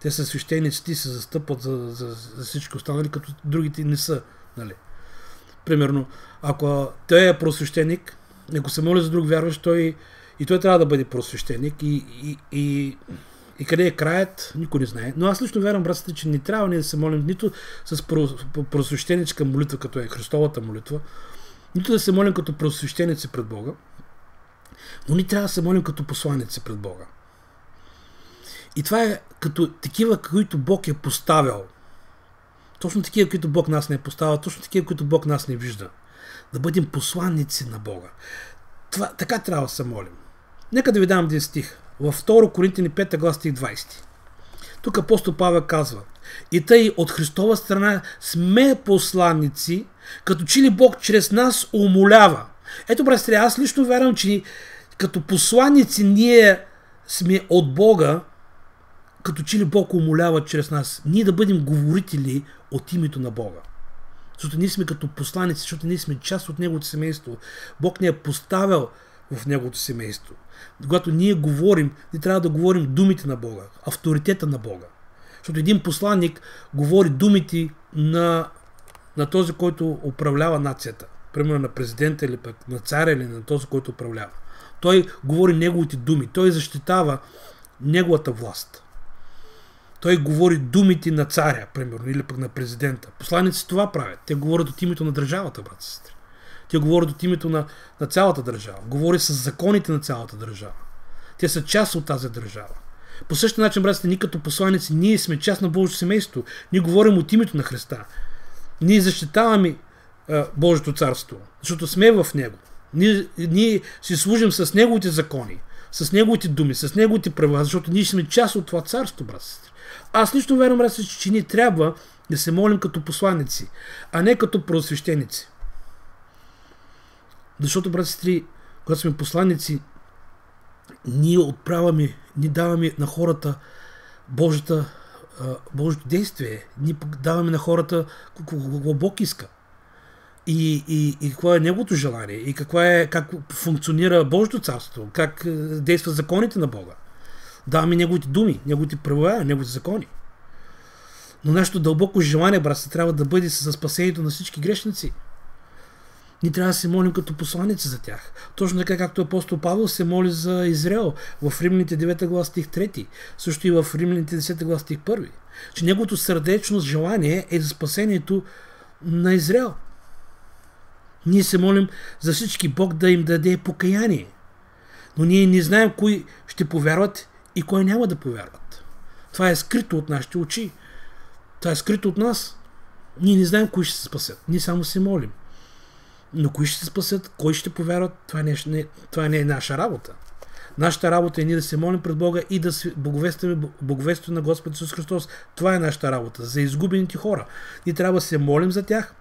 Те са свещеници, ти се застъпват за всички останали, като другите не са. Нали? Примерно, ако той е просвещеник, ако се моли за друг вярващ, той трябва да бъде просвещеник и къде е краят, никой не знае. Но аз лично вярвам, братците, че не трябва ние да се молим нито с просвещеническа молитва, като е Христовата молитва, нито да се молим като просвещеници пред Бога, но ние трябва да се молим като посланици пред Бога. И това е като такива, които Бог е поставял. Точно такива, които Бог нас не е поставил, точно такива, които Бог нас не вижда. Да бъдем посланници на Бога. Така трябва да се молим. Нека да ви дам един стих. Във 2 Коринтияни 5 глава стих 20. Тук апостол Павел казва: и тъй от Христова страна сме посланници, като че ли Бог чрез нас умолява. Ето, братци, аз лично вярвам, че като посланици ние сме от Бога, като че ли Бог умолява чрез нас. Ние да бъдем говорители от името на Бога. Защото ние сме като посланици, защото ние сме част от Неговото семейство. Бог ни е поставил в Неговото семейство. Когато ние говорим, ние трябва да говорим думите на Бога, авторитета на Бога. Защото един посланник говори думите на този, който управлява нацията. Примерно на президента или пък на царя или на този, който управлява. Той говори неговите думи. Той защитава неговата власт. Той говори думите на царя, примерно, или пък на президента. Посланици това правят. Те говорят от името на държавата, брат и сестри. Те говорят от името на цялата държава. Говори с законите на цялата държава. Те са част от тази държава. По същия начин, брат и сестри, ние като посланици, ние сме част на Божието семейство. Ние говорим от името на Христа. Ние защитаваме Божието царство, защото сме в Него. Ние си служим с Неговите закони, с неговите думи, с неговите правила, защото ние сме част от това царство, брат и сестри. Аз лично вярвам, брат и сестри, че ние трябва да се молим като посланици, а не като просвещеници. Защото, брат и сестри, когато сме посланици, ние отправяме, ние даваме на хората Божието действие. Ние даваме на хората какво Бог иска. И какво е неговото желание. И как функционира Божието царство. Как действат законите на Бога. Даваме неговите думи, неговите правила, неговите закони. Но нашето дълбоко желание, брат, трябва да бъде за спасението на всички грешници. Ние трябва да се молим като посланици за тях. Точно така, както апостол Павел се моли за Израел в Римляните 9 глава стих 3, също и в Римляните 10 глава стих 1. Че неговото сърдечно желание е за спасението на Израел. Ние се молим за всички Бог да им даде покаяние. Но ние не знаем кои ще повярват и кои няма да повярват. Това е скрито от нашите очи. Това е скрито от нас. Ние не знаем кои ще се спасят. Ние само се молим. Но кои ще се спасят, кои ще повярват, това не е наша работа. Нашата работа е ние да се молим пред Бога и да благовестваме благовестието на Господ Исус Христос. Това е нашата работа. За изгубените хора. Ние трябва да се молим за тях.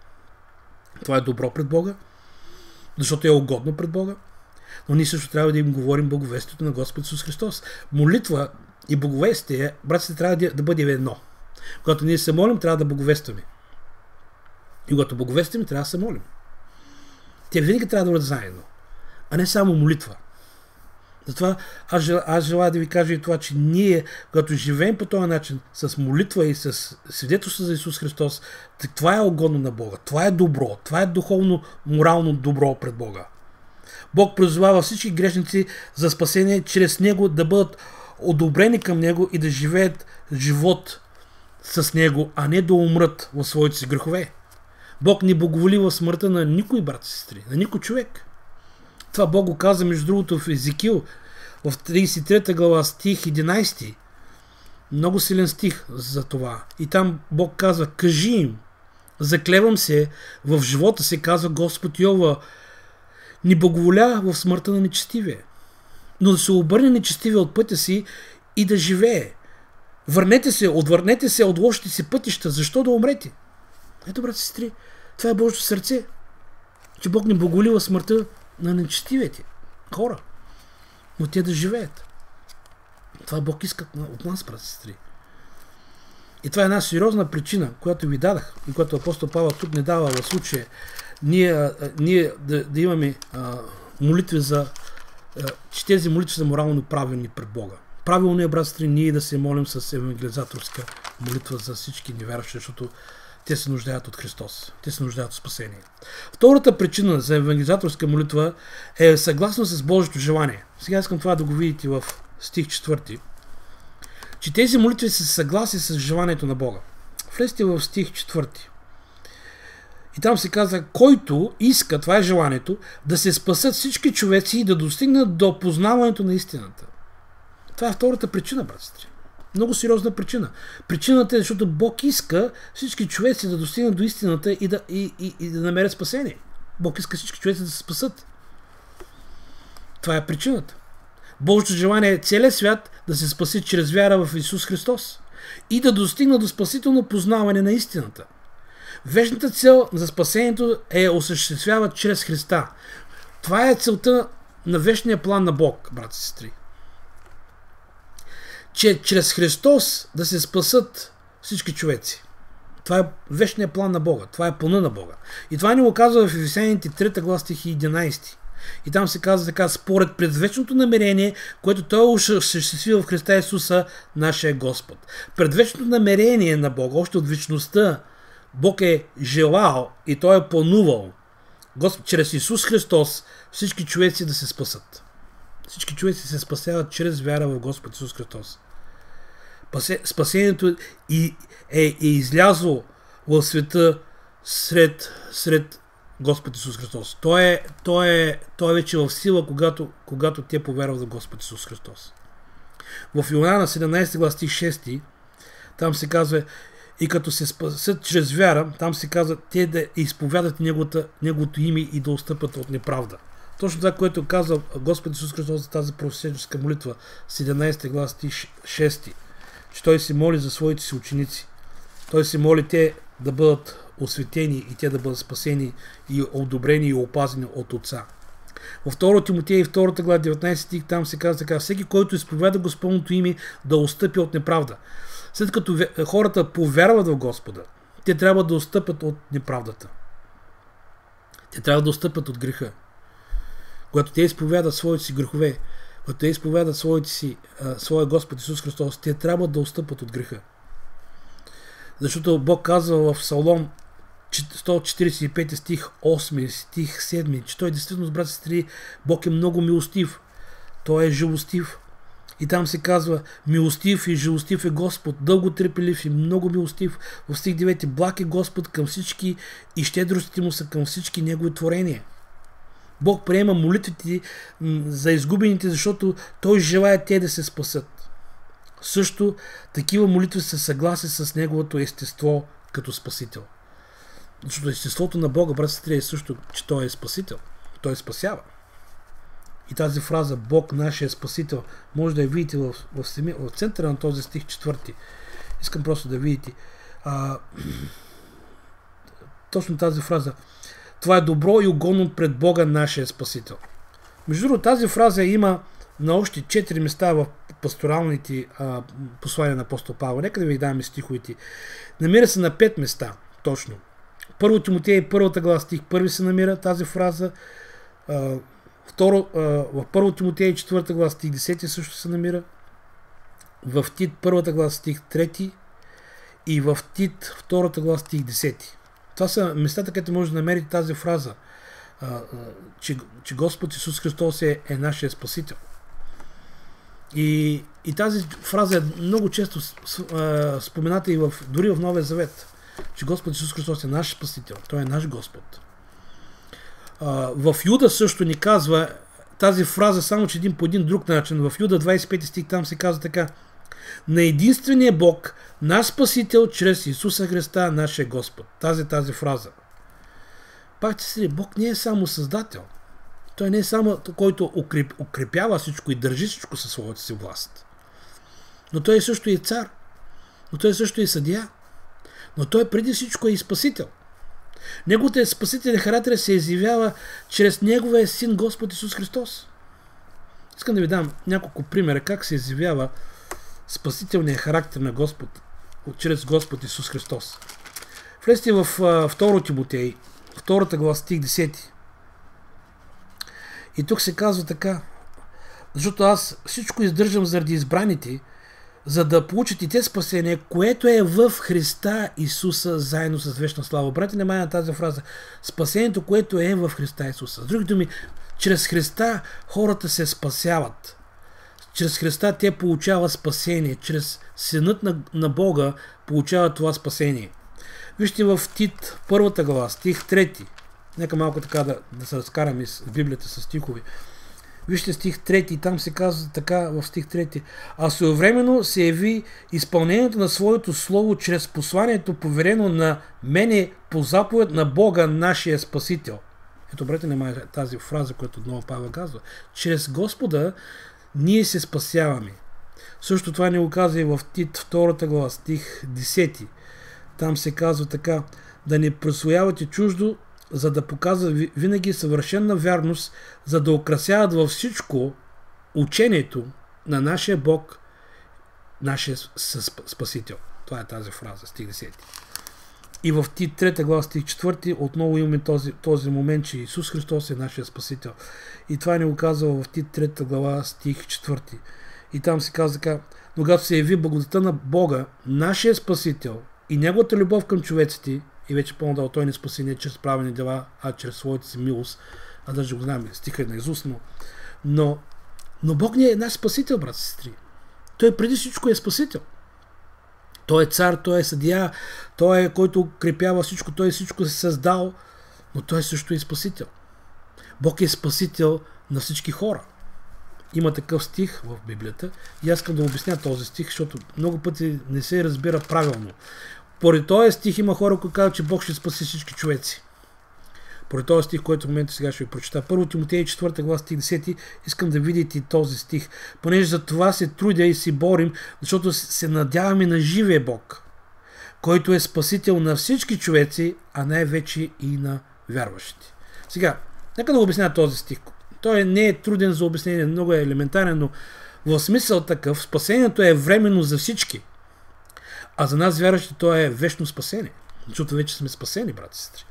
Това е добро пред Бога, защото е угодно пред Бога. Но ние също трябва да им говорим благовестието на Господ Исус Христос. Молитва и благовестие, братците, трябва да бъде едно. Когато ние се молим, трябва да благовестваме. И когато благовестваме, трябва да се молим. Те винаги трябва да бъдат заедно, а не само молитва. Затова аз желая да ви кажа и това, че ние, когато живеем по този начин, с молитва и с свидетелство за Исус Христос, това е угодно на Бога. Това е добро. Това е духовно, морално добро пред Бога. Бог призовава всички грешници за спасение, чрез Него да бъдат одобрени към Него и да живеят живот с Него, а не да умрат в своите си грехове. Бог не благоволи в смъртта на никой, брат и сестри, на никой човек. Това Бог го каза, между другото, в Езекил, в 33 глава, стих 11. Много силен стих за това. И там Бог казва: кажи им, заклевам се, в живота се, казва Господ Йова, не благоволя в смъртта на нечестивия, но да се обърне нечестивия от пътя си и да живее. Отвърнете се от лошите си пътища, защо да умрете? Ето, брат и сестри, това е Божието сърце, че Бог не благоволи в смъртта на нечестивите хора, но те да живеят. Това Бог иска от нас, брат и сестри. И това е една сериозна причина, която ви дадах и която апостол Павел тук не дава в случая ние да имаме молитви че тези молитви са морално правилни пред Бога. Правилно е, брат и сестри, ние да се молим с евангелизаторска молитва за всички невярващи, защото те се нуждаят от Христос. Те се нуждаят от спасение. Втората причина за евангелизаторска молитва е съгласно с Божието желание. Сега искам това да го видите в стих 4. Че тези молитви са съгласни с желанието на Бога. Влезте в стих 4. И там се казва: който иска, това е желанието, да се спасат всички човеци и да достигнат до познаването на истината. Това е втората причина, брат и сестри. Много сериозна причина. Причината е, защото Бог иска всички човеци да достигнат до истината и да намерят спасение. Бог иска всички човеци да се спасат. Това е причината. Божието желание е целият свят да се спаси чрез вяра в Исус Христос и да достигне до спасително познаване на истината. Вечната цел за спасението е осъществява чрез Христа. Това е целта на вечния план на Бог, брати и сестри. Че чрез Христос да се спасат всички човеци. Това е вечният план на Бога. Това е плана на Бога. И това ни го казва в Ефесяните 3 глава стих 11. И там се казва така: според предвечното намерение, което Той осъществи в Христа Исуса, нашия Господ. Предвечното намерение на Бога, още от вечността, Бог е желал и Той е планувал чрез Исус Христос всички човеци да се спасат. Всички човеци се спасяват чрез вяра в Господ Исус Христос. Спасението е излязло в света сред Господ Исус Христос. Той е вече в сила, когато те повярват в Господ Исус Христос. В Йоанна 17 глава стих 6 там се казва: и като се спасят чрез вяра, там се казва те да изповядат Неговото име и да отстъпят от неправда. Точно това, което казва Господ Исус Христос за тази просветническа молитва, 17 глава стих 6, че Той се моли за своите си ученици. Той се моли те да бъдат осветени и те да бъдат спасени и одобрени и опазени от Отца. Във 2 Тимотей 2 глава 19 стих там се казва така: всеки, който изповяда Господното име, да отстъпи от неправда. След като хората повярват в Господа, те трябва да отстъпят от неправдата. Те трябва да отстъпят от греха. Когато те изповядат своите си грехове, когато те изповядат своя Господ Исус Христос, те трябва да отстъпят от греха. Защото Бог казва в Псалом 145 стих 8 стих 7, че Той действително, брат и сестри, Бог е много милостив. Той е живостив. И там се казва: милостив и живостив е Господ, дълго търпелив и много милостив. В стих 9: благ е Господ към всички и щедростите му са към всички негови творения. Бог приема молитвите за изгубените, защото Той желае те да се спасат. Също такива молитви са съгласни с Неговото естество като Спасител. Защото естеството на Бога, брат и сестри, е също, че Той е Спасител. Той спасява. И тази фраза Бог нашия Спасител може да я видите в центъра на този стих 4. Искам просто да видите точно тази фраза. Това е добро и угодно пред Бога нашия Спасител. Между другото, тази фраза има на още 4 места в пасторалните послания на апостол Павел. Нека да ви дам стиховете. Намира се на 5 места, точно. 1 Тимотей, 1 глава стих 1 се намира тази фраза. В 1 Тимотей, 4 глава стих 10 също се намира. В Тит, 1 глава стих 3 и в Тит, 2 глава стих 10. Това са местата, където може да намерите тази фраза, че Господ Исус Христос е нашия Спасител. И тази фраза е много често спомената и дори в Новия Завет, че Господ Исус Христос е наш Спасител. Той е наш Господ. В Юда също ни казва тази фраза, само че по един друг начин. В Юда 25 стих там се казва така: на единствения Бог, наш Спасител, чрез Исуса Христа, нашия Господ. Тази фраза. Пак че Бог не е само Създател. Той не е само който укрепява всичко и държи всичко със своята си власт. Но Той също е цар. Но Той също е съдия. Но Той преди всичко е и Спасител. Неговият спасителен характер се изявява чрез Неговия Син Господ Исус Христос. Искам да ви дам няколко примера как се изявява спасителният характер на Господ чрез Господ Исус Христос. Влезте в 2 Тимотей, 2 глава стих 10. И тук се казва така: защото аз всичко издържам заради избраните, за да получат и те спасение, което е в Христа Исуса, заедно с вечна слава. Обратите внимание на тази фраза. Спасението, което е в Христа Исуса. С други думи, чрез Христа хората се спасяват. Чрез Христа те получават спасение. Чрез Синът на Бога получават това спасение. Вижте в Тит, 1 глава, стих 3. Нека малко така да се разкараме с Библията с стихови. Вижте стих 3 и там се казва така в стих 3. А своевременно се яви изпълнението на своето слово чрез посланието, поверено на мене по заповед на Бога, нашия Спасител. Ето, брате, няма тази фраза, която отново Павел казва. Чрез Господа ние се спасяваме. Също това ни го казва и в Тит 2 глава, стих 10. Там се казва така: да не присвоявате чуждо, за да показва винаги съвършена вярност, за да украсяват във всичко учението на нашия Бог, нашия Спасител. Това е тази фраза, стих 10. И в Тит 3 глава, стих 4, отново имаме този момент, че Исус Христос е нашия Спасител. И това ни го казва в Тит 3 глава, стих 4. И там се казва така: но когато се яви благодата на Бога, нашия Спасител, и Неговата любов към човеците, и вече по-надолу Той не спаси не чрез правени дела, а чрез своята си милост. А даже го знаем, стиха наизуст, но Бог не е наш Спасител, брат и сестри. Той преди всичко е Спасител. Той е цар, Той е съдия, Той е който укрепява всичко, Той всичко е създал, но Той също е Спасител. Бог е Спасител на всички хора. Има такъв стих в Библията и аз искам да обясня този стих, защото много пъти не се разбира правилно. Поради този стих има хора, които казват, че Бог ще спаси всички човеци. Поради този стих, който в момента сега ще ви прочета. 1 Тимотей 4 глава стих 10. Искам да видите този стих. Понеже за това се трудя и си борим, защото се надяваме на живия Бог, който е спасител на всички човеци, а най-вече и на вярващите. Сега, нека да обясня този стих. Той не е труден за обяснение, много е елементарен, но в смисъл такъв, спасението е временно за всички, а за нас вярващите то е вечно спасение. Защото вече сме спасени, брати и сестри.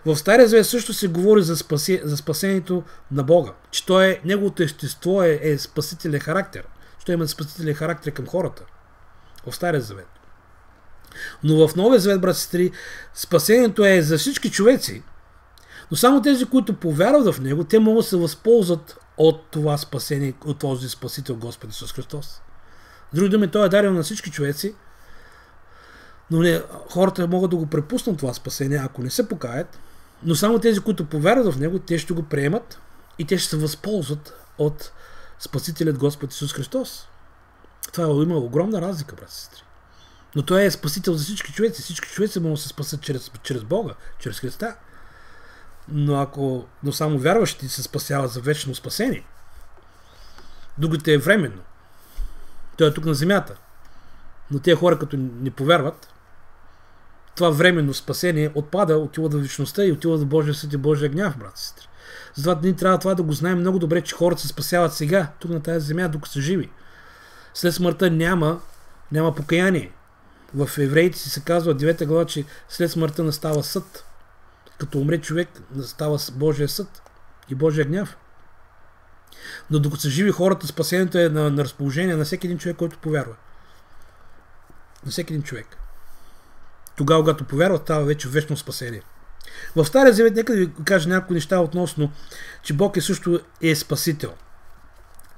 В Стария Завет също се говори за спасението на Бога, че неговото естество е спасителен характер, че той има спасителен характер към хората. В Стария Завет. Но в Новия Завет, брати и сестри, спасението е за всички човеци, но само тези, които повярват в него, те могат да се възползват от това спасение, от този Спасител Господ Исус Христос. С други думи, той е дарен на всички човеци, но хората могат да го препуснат това спасение, ако не се покаят, но само тези, които повярват в него, те ще го приемат и те ще се възползват от Спасителят Господ Исус Христос. Това има огромна разлика, брати и сестри. Но той е спасител за всички човеци. Всички човеци могат да се спасят чрез Бога, чрез Христа. Но само вярващите се спасяват за вечно спасение, другите е временно. Той е тук на земята. Но тези хора, като не повярват, това временно спасение отпада, отива до вечността и отива до Божия съд и Божия гняв, брат и сестри. Затова ние трябва това да го знаем много добре, че хората се спасяват сега, тук на тази земя, докато са живи. След смъртта няма покаяние. В Евреите си се казва 9 глава, че след смъртта настава съд. Като умре човек, настава Божия съд и Божия гняв. Но докато са живи хората, спасението е на разположение на всеки един човек, който повярва. На всеки един човек. Тогава, когато повярва, става вече вечно спасение. В Стария Завет, нека да ви кажа някои неща относно, че Бог също е спасител.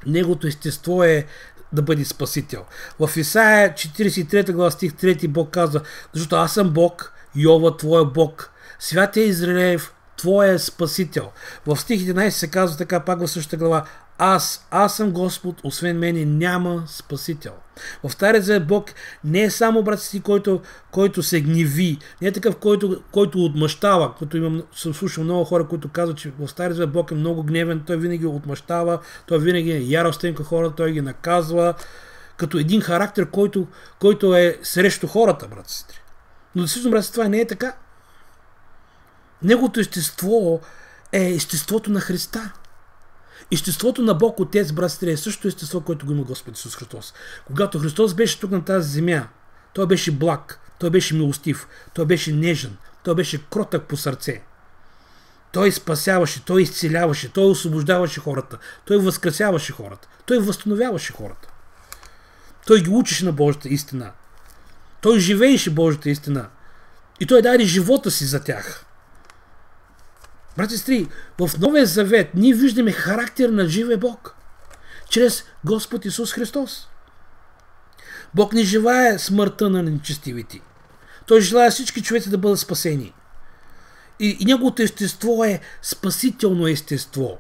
Неговото естество е да бъде спасител. В Исаия 43 глава стих 3 Бог казва: защото аз съм Бог, Йова, твоя Бог, свят е Израилев, твоя спасител. В стих 11 се казва така, пак в същата глава: аз съм Господ, освен мене няма спасител. В Стария Завет Бог не е само брат си, който се гневи, не е такъв, който отмъщава. Съм слушал много хора, които казват, че в Стария Завет Бог е много гневен, той винаги отмъщава, той винаги е яростен към хората, той ги наказва, като един характер, който е срещу хората, брат и сестри. Но действително, брат, това не е така. Неговото естество е естеството на Христа. Естеството на Бог Отец, брат и сестри, е същото естество, което го има Господ Исус Христос. Когато Христос беше тук на тази земя, той беше благ, той беше милостив, той беше нежен, той беше кротък по сърце. Той спасяваше, той изцеляваше, той освобождаваше хората, той възкресяваше хората, той възстановяваше хората. Той ги учеше на Божията истина. Той живееше Божията истина. И той даде живота си за тях. Брати и сестри, в Новия Завет ние виждаме характер на живия Бог чрез Господ Исус Христос. Бог не желае смъртта на нечестивите. Той желае всички човеци да бъдат спасени. И неговото естество е спасително естество.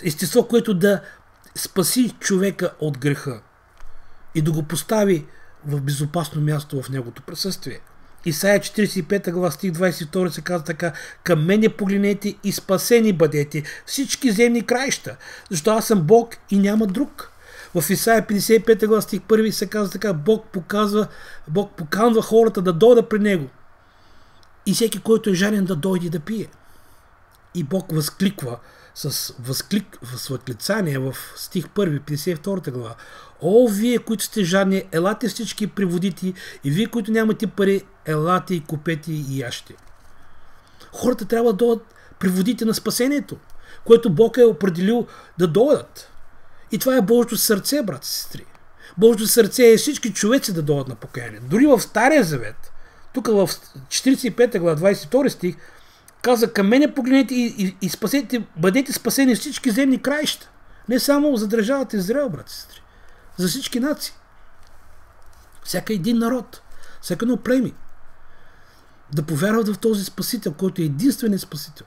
Естество, което да спаси човека от греха и да го постави в безопасно място в неговото присъствие. Исаия 45 глава стих 22 се казва така: към мене погледнете и спасени бъдете всички земни краища, защото аз съм Бог и няма друг. В Исаия 55 глава стих 1 се казва така: Бог поканва хората да дойдат при него и всеки, който е жаден, да дойде да пие. И Бог възкликва с възклицание в стих 1, 52 глава: о, вие, които сте жадни, елате всички приводити, и вие, които нямате пари, елате и купете и яще. Хората трябва да дойдат приводите на спасението, което Бог е определил да дойдат. И това е Божието сърце, брати и сестри. Божието сърце е всички човеци да дойдат на покаяние. Дори в Стария Завет, тук в 45 глава 22 стих, каза: към мене погледнете и спасете, бъдете спасени всички земни краища. Не само за държавата Израел, брати и сестри. За всички нации. Всяка един народ. Всяка едно племе. Да повярват в този Спасител, който е единственият Спасител.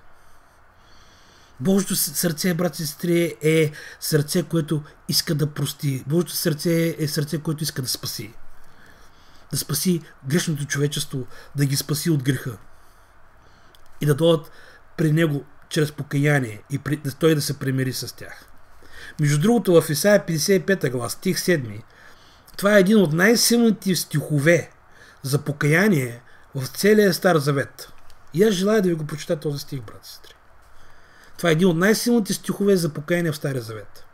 Божието сърце, брати и сестри, е сърце, което иска да прости. Божието сърце е сърце, което иска да спаси. Да спаси грешното човечество, да ги спаси от греха. И да дойдат при него чрез покаяние и той да се примири с тях. Между другото, в Исаия 55 глава, стих 7, това е един от най-силните стихове за покаяние в целия Стар Завет. И аз желая да ви го прочета този стих, брат и сестри. Това е един от най-силните стихове за покаяние в Стария Завет.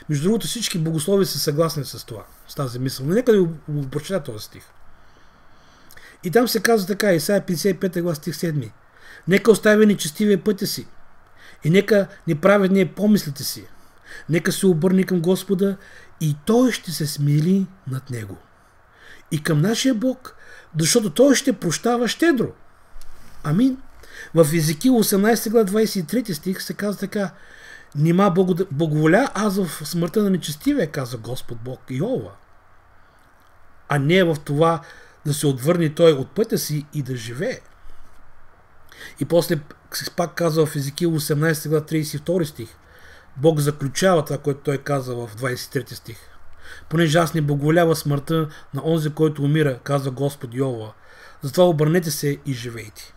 Между другото, всички богослови са съгласни с това, с тази мисъл. Но нека да го прочета този стих. И там се казва така, Исаия 55 глава, стих 7. Нека остави нечестивия пътя си и нека неправедния помислите си. Нека се обърне към Господа и Той ще се смили над него. И към нашия Бог, защото Той ще прощава щедро. Амин. В Езекил 18 глава 23 стих се казва така: нима благоволя аз в смъртта на нечестивия, каза Господ Бог Йова, а не в това да се отвърне той от пътя си и да живее. И после пак казва в Езекил 18 глава 32 стих, Бог заключава това, което той каза в 23 стих. Понеже аз не благоволява смъртта на онзи, който умира, казва Господ Йова, затова обърнете се и живейте.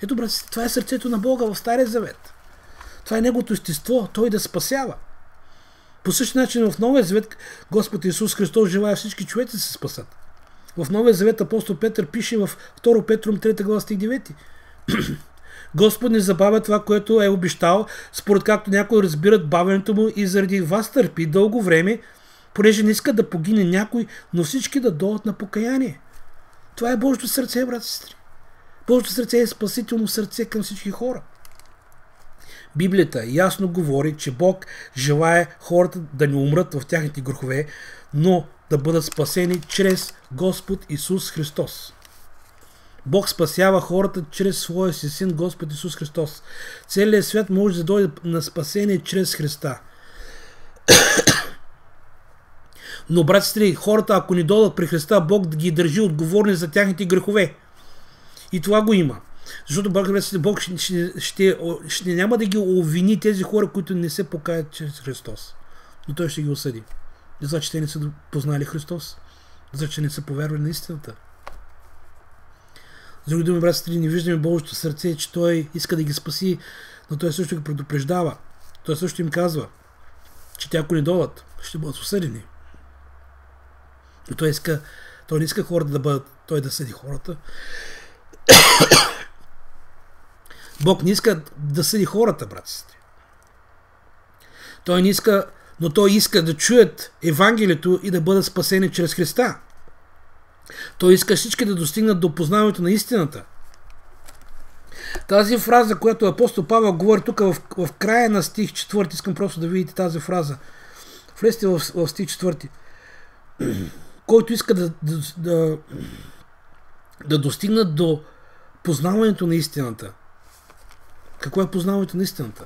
Ето, брат, това е сърцето на Бога в Стария Завет. Това е Неговото естество, Той да спасява. По същия начин в Новия Завет Господ Исус Христос желая всички човеци да се спасат. В Новия Завет апостол Петър пише в 2 Петром 3 глава стих 9. Господ не забавя това, което е обещал, според както някои разбират бавенето му и заради вас търпи дълго време, понеже не иска да погине някой, но всички да дойдат на покаяние. Това е Божието сърце, брат и сестри. Божието сърце е спасително сърце към всички хора. Библията ясно говори, че Бог желае хората да не умрат в тяхните грехове, но да бъдат спасени чрез Господ Исус Христос. Бог спасява хората чрез своя си син Господ Исус Христос. Целият свят може да дойде на спасение чрез Христа. Но, брат и сестри, хората, ако не дойдат при Христа, Бог да ги държи отговорни за тяхните грехове. И това го има. Защото Бог ще няма да ги обвини тези хора, които не се покаят чрез Христос. Но Той ще ги осъди. За че те не са познали Христос. За че не са повярвали на истината. С други думи, брат и сестри, не виждаме Божието сърце, че Той иска да ги спаси, но Той също ги предупреждава. Той също им казва, че те ако не дойдат, ще бъдат осъдени. Но Той не иска хората да бъдат, Той да съди хората. Бог не иска да съди хората, брат и сестри. Той не иска, но Той иска да чуят Евангелието и да бъдат спасени чрез Христа. Той иска всички да достигнат до познаването на истината. Тази фраза, която апостол Павел говори тук в края на стих 4, искам просто да видите тази фраза. Влезте в стих 4. Който иска да достигнат до познаването на истината. Какво е познаването на истината?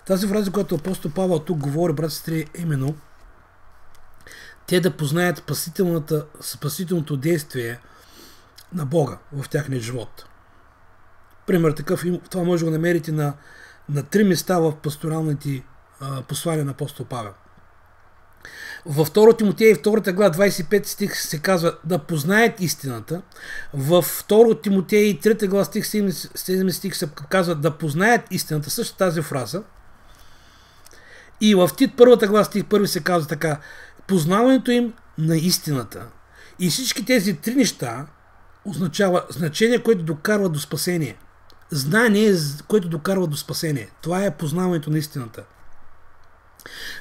Тази фраза, която апостол Павел тук говори, брат и сестри, е именно те да познаят спасителното действие на Бога в тяхния живот. Пример такъв, това може да го намерите на 3 места в пасторалните послания на апостол Павел. Във 2 Тимотея 2 глава 25 стих се казва да познаят истината. Във 2 Тимотея 3 глава стих 7 стих се казва да познаят истината, също тази фраза. И в Тит 1 глава стих 1 се казва така: познаването им на истината. И всички тези 3 неща означава значение, което докарва до спасение. Знание, което докарва до спасение. Това е познаването на истината.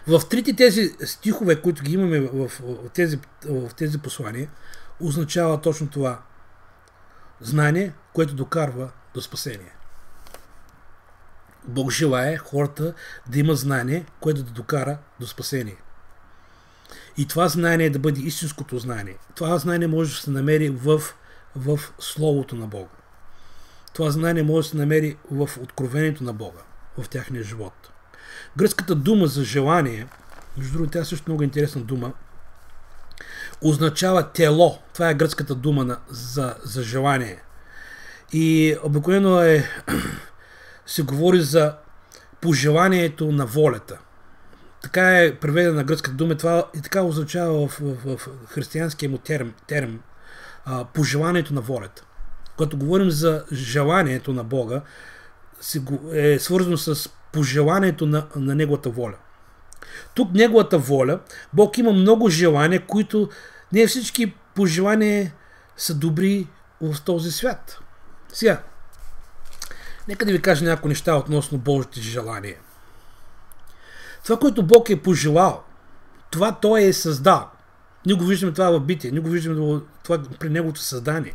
В трите тези стихове, които ги имаме в тези послания, означава точно това. Знание, което докарва до спасение. Бог желае хората да има знание, което да докара до спасение. И това знание да бъде истинското знание. Това знание може да се намери в Словото на Бога. Това знание може да се намери в откровението на Бога, в тяхния живот. Гръцката дума за желание, между другото, тя е също много интересна дума, означава тело. Това е гръцката дума за желание. И обикновено се говори за пожеланието на волята. Така е преведена на гръцката дума, това и така означава в християнския му термин пожеланието на волята. Когато говорим за желанието на Бога, е свързано с пожеланието на неговата воля. Тук неговата воля, Бог има много желания, които не всички пожелания са добри в този свят. Сега, нека да ви кажа някои неща относно Божите желания. Това, което Бог е пожелал, това Той е създал. Ние го виждаме това в битие, ние го виждаме това при Неговото създание.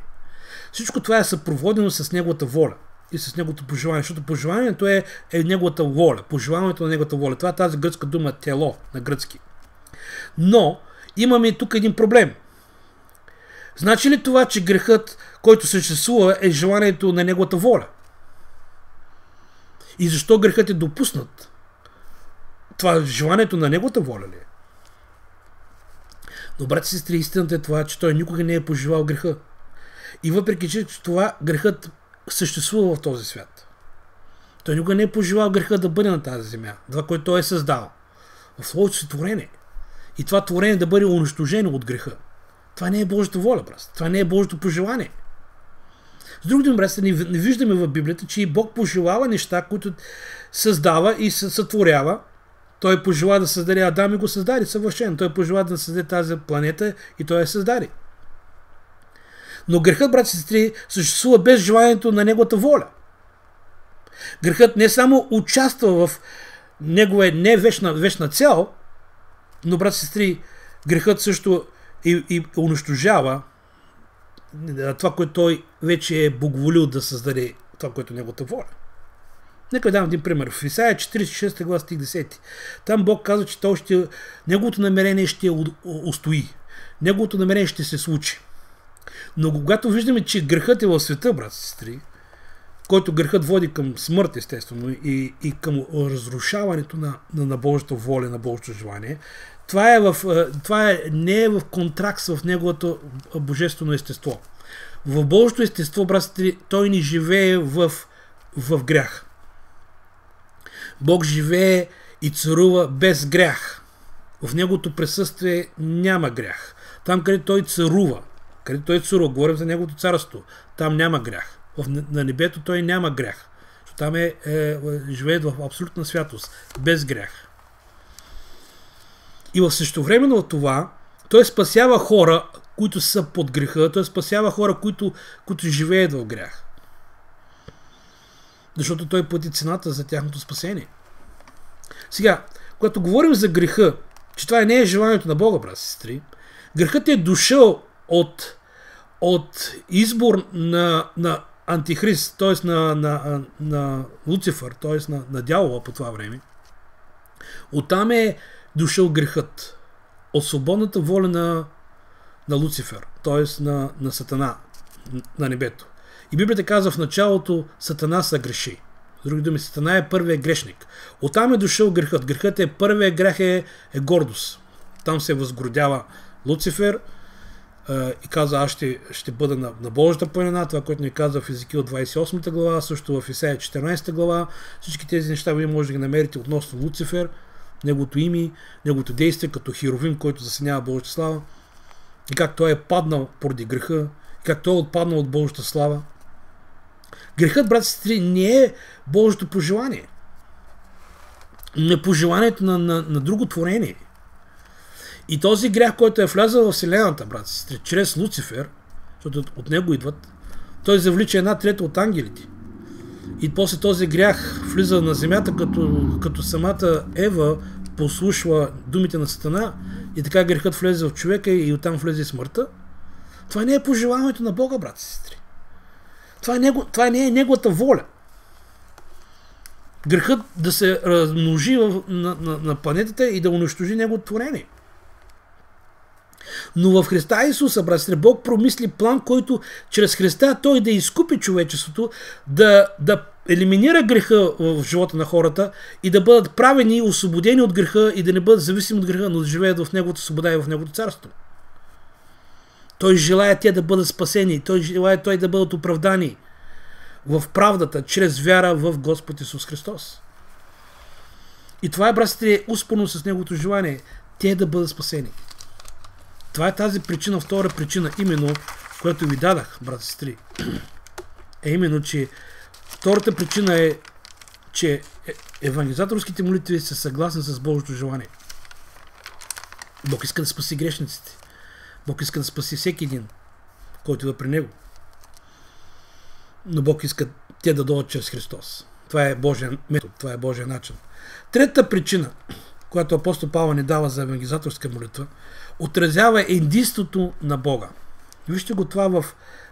Всичко това е съпроводено с Неговата воля и с Неговото пожелание, защото пожеланието е Неговата воля, пожеланието на Неговата воля. Това е тази гръцка дума тело на гръцки. Но имаме тук един проблем. Значи ли това, че грехът, който съществува, е желанието на Неговата воля? И защо грехът е допуснат? Това желанието на Неговата воля ли е? Но, брати и сестри, истината е това, че Той никога не е пожелал греха. И въпреки, че това грехът съществува в този свят. Той никога не е пожелал греха да бъде на тази земя. Това, което Той е създал. В своето си творение. И това творение да бъде унищожено от греха. Това не е Божията воля, брат. Това не е Божието пожелание. С други думи, брат, не виждаме в Библията, че и Бог пожелава неща, които създава и сътворява. Той пожела да създаде Адам и го създаде съвършено. Той пожела да създаде тази планета и той я създаде. Но грехът, брат и сестри, съществува без желанието на неговата воля. Грехът не само участва в негова не вечна цел, но, брат и сестри, грехът също и унищожава това, което той вече е благоволил да създаде, това, което е неговата воля. Нека дам един пример. В Исаия 46 глава стих 10. Там Бог казва, че неговото намерение ще устои. Неговото намерение ще се случи. Но когато виждаме, че грехът е в света, брат и сестри, който грехът води към смърт, естествено, и към разрушаването на Божията воля, на Божието желание, това не е в контракт в неговото божествено естество. В Божието естество, брат и сестри, той не живее в грях. Бог живее и царува без грях. В Неговото присъствие няма грях. Там, където Той царува, говорим за Неговото царство, там няма грях. На небето Той няма грях. Там живее в абсолютна святост, без грях. И в същевременно от това, Той спасява хора, които са под греха, Той спасява хора, които живеят в грях. Защото Той плати цената за тяхното спасение. Сега, когато говорим за греха, че това не е желанието на Бога, брат и сестри, грехът е дошъл от избор на Антихрист, т.е. на Луцифър, т.е. на дявола по това време. Оттам е дошъл грехът. От свободната воля на Луцифер, т.е. на Сатана, на небето. И Библията казва, в началото Сатана съгреши. С други думи, Сатана е първият грешник. Оттам е дошъл грехът. Грехът е първият грех е гордост. Там се възгордява Луцифер и казва, аз ще бъда на Божията планина. Това, което ни казва в Езекил 28 глава, също в Исаия 14 глава. Всички тези неща вие може да ги намерите относно Луцифер, неговото име, неговото действие като херовим, който засенява Божията слава. И как той е паднал поради греха, и как той е отпаднал от Божията слава. Грехът, брат и сестри, не е Божието пожелание. Не е пожеланието на друго творение. И този грях, който е влязъл в Вселената, брат и сестри, чрез Луцифер, защото от него идват, той завлича 1/3 от ангелите. И после този грях влиза на земята, като самата Ева послушва думите на Сатана, и така грехът влезе в човека и оттам влезе смъртта. Това не е пожеланието на Бога, брат и сестри. Това не е неговата воля. Грехът да се размножи на планетата и да унищожи неговото творение. Но в Христа Исуса, брат и сестри, Бог промисли план, който чрез Христа Той да изкупи човечеството, да елиминира греха в живота на хората и да бъдат правени и освободени от греха и да не бъдат зависими от греха, но да живеят в Неговата свобода и в Неговото царство. Той желая те да бъдат спасени, Той желая да бъдат оправдани в правдата, чрез вяра в Господ Исус Христос. И това е, брат и сестри, успорно с Неговото желание, те да бъдат спасени. Това е тази причина, втора причина, именно, която ви дадах, брат и сестри. Именно, че втората причина е че евангелизаторските молитви са съгласни с Божието желание. Бог иска да спаси грешниците. Бог иска да спаси всеки един, който е при Него. Но Бог иска те да дойдат чрез Христос. Това е Божия метод, това е Божия начин. Третата причина, която апостол Павел ни дава за евангелизаторска молитва, отразява единството на Бога. Вижте го това в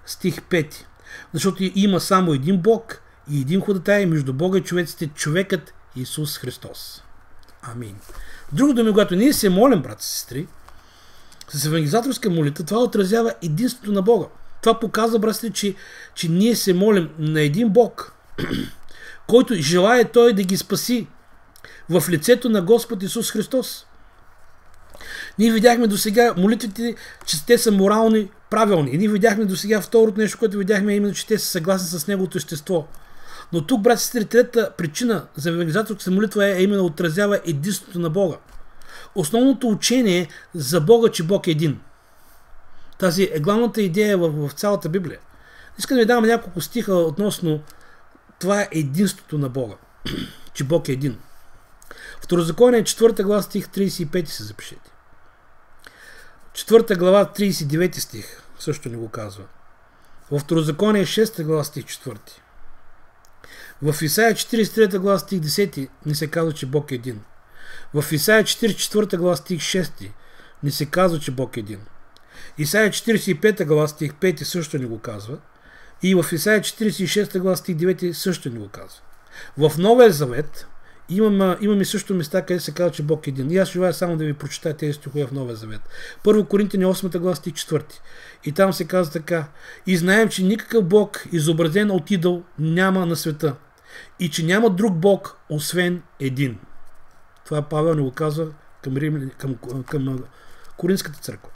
стих 5. Защото има само един Бог и един ходатай между Бога и човеците, човекът Исус Христос. Амин. Друго думи, когато ние се молим, брат и сестри, с евангелизаторска молитва, това отразява единството на Бога. Това показва, брат и сестри, че ние се молим на един Бог, който желае Той да ги спаси в лицето на Господ Исус Христос. Ние видяхме до сега молитвите, че те са морални, правилни. И ние видяхме до сега второто нещо, което видяхме, именно, че те са съгласни с Неговото естество. Но тук, брат и сестри, третата причина за евангелизаторска молитва е именно отразява единството на Бога. Основното учение за Бога, че Бог е един. Тази е главната идея в цялата Библия. Искам да ви дам няколко стиха относно това е единството на Бога, че Бог е един. Второзаконие 4 глава стих 35 се запишете. 4 глава 39 стих също ни го казва. Във Второзаконие 6 глава стих 4. В Исаия 43 глава стих 10 ни се казва, че Бог е един. В Исаия 44 глава стих 6 ни се казва, че Бог е един. Исаия 45 глава стих 5 също ни го казва. И в Исаия 46 глава стих 9 също ни го казва. В Новия Завет имаме също места, къде се казва, че Бог е един. И аз желая само да ви прочитая тези стихове в Новия Завет. Първо Коринтяни 8 глава стих 4. И там се казва така: и знаем, че никакъв Бог, изобразен от идол, няма на света. И че няма друг Бог, освен един. Това Павел ни го казва към Коринската църква.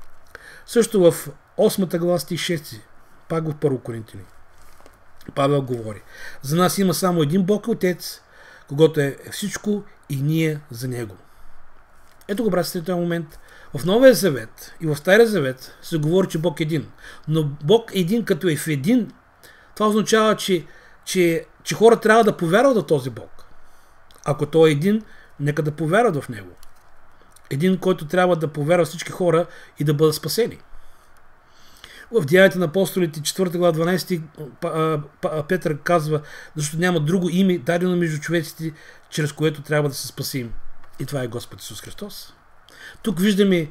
Също в 8 глава стих 6, пак в Първо Коринтяни, Павел говори: за нас има само един Бог и Отец, когото е всичко и ние за Него. Ето го, брат, след този момент. В Новия Завет и в Стария Завет се говори, че Бог е един. Но Бог е един, като е в един. Това означава, че хора трябва да повярват в този Бог. Ако Той е един, нека да повярват в Него. Един, който трябва да повярва всички хора и да бъдат спасени. В Деянията на апостолите 4 глава 12 Петър казва: защото няма друго име дадено между човеците, чрез което трябва да се спасим. И това е Господ Исус Христос. Тук виждаме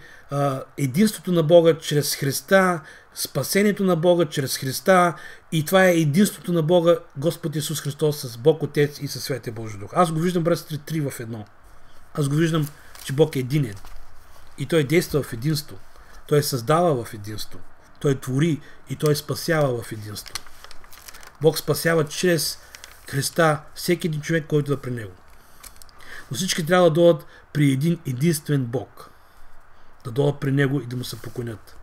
единството на Бога чрез Христа, спасението на Бога чрез Христа, и това е единството на Бога, Господ Исус Христос, с Бог Отец и със Святия Божи Дух. Аз го виждам, брат, 3 в едно. Аз го виждам, че Бог е единен. И Той действа в единство. Той създава в единство. Той твори и Той спасява в единство. Бог спасява чрез Христа всеки един човек, който е при Него. Но всички трябва да дойдат при един единствен Бог. Да дойдат при Него и да Му се поклонят.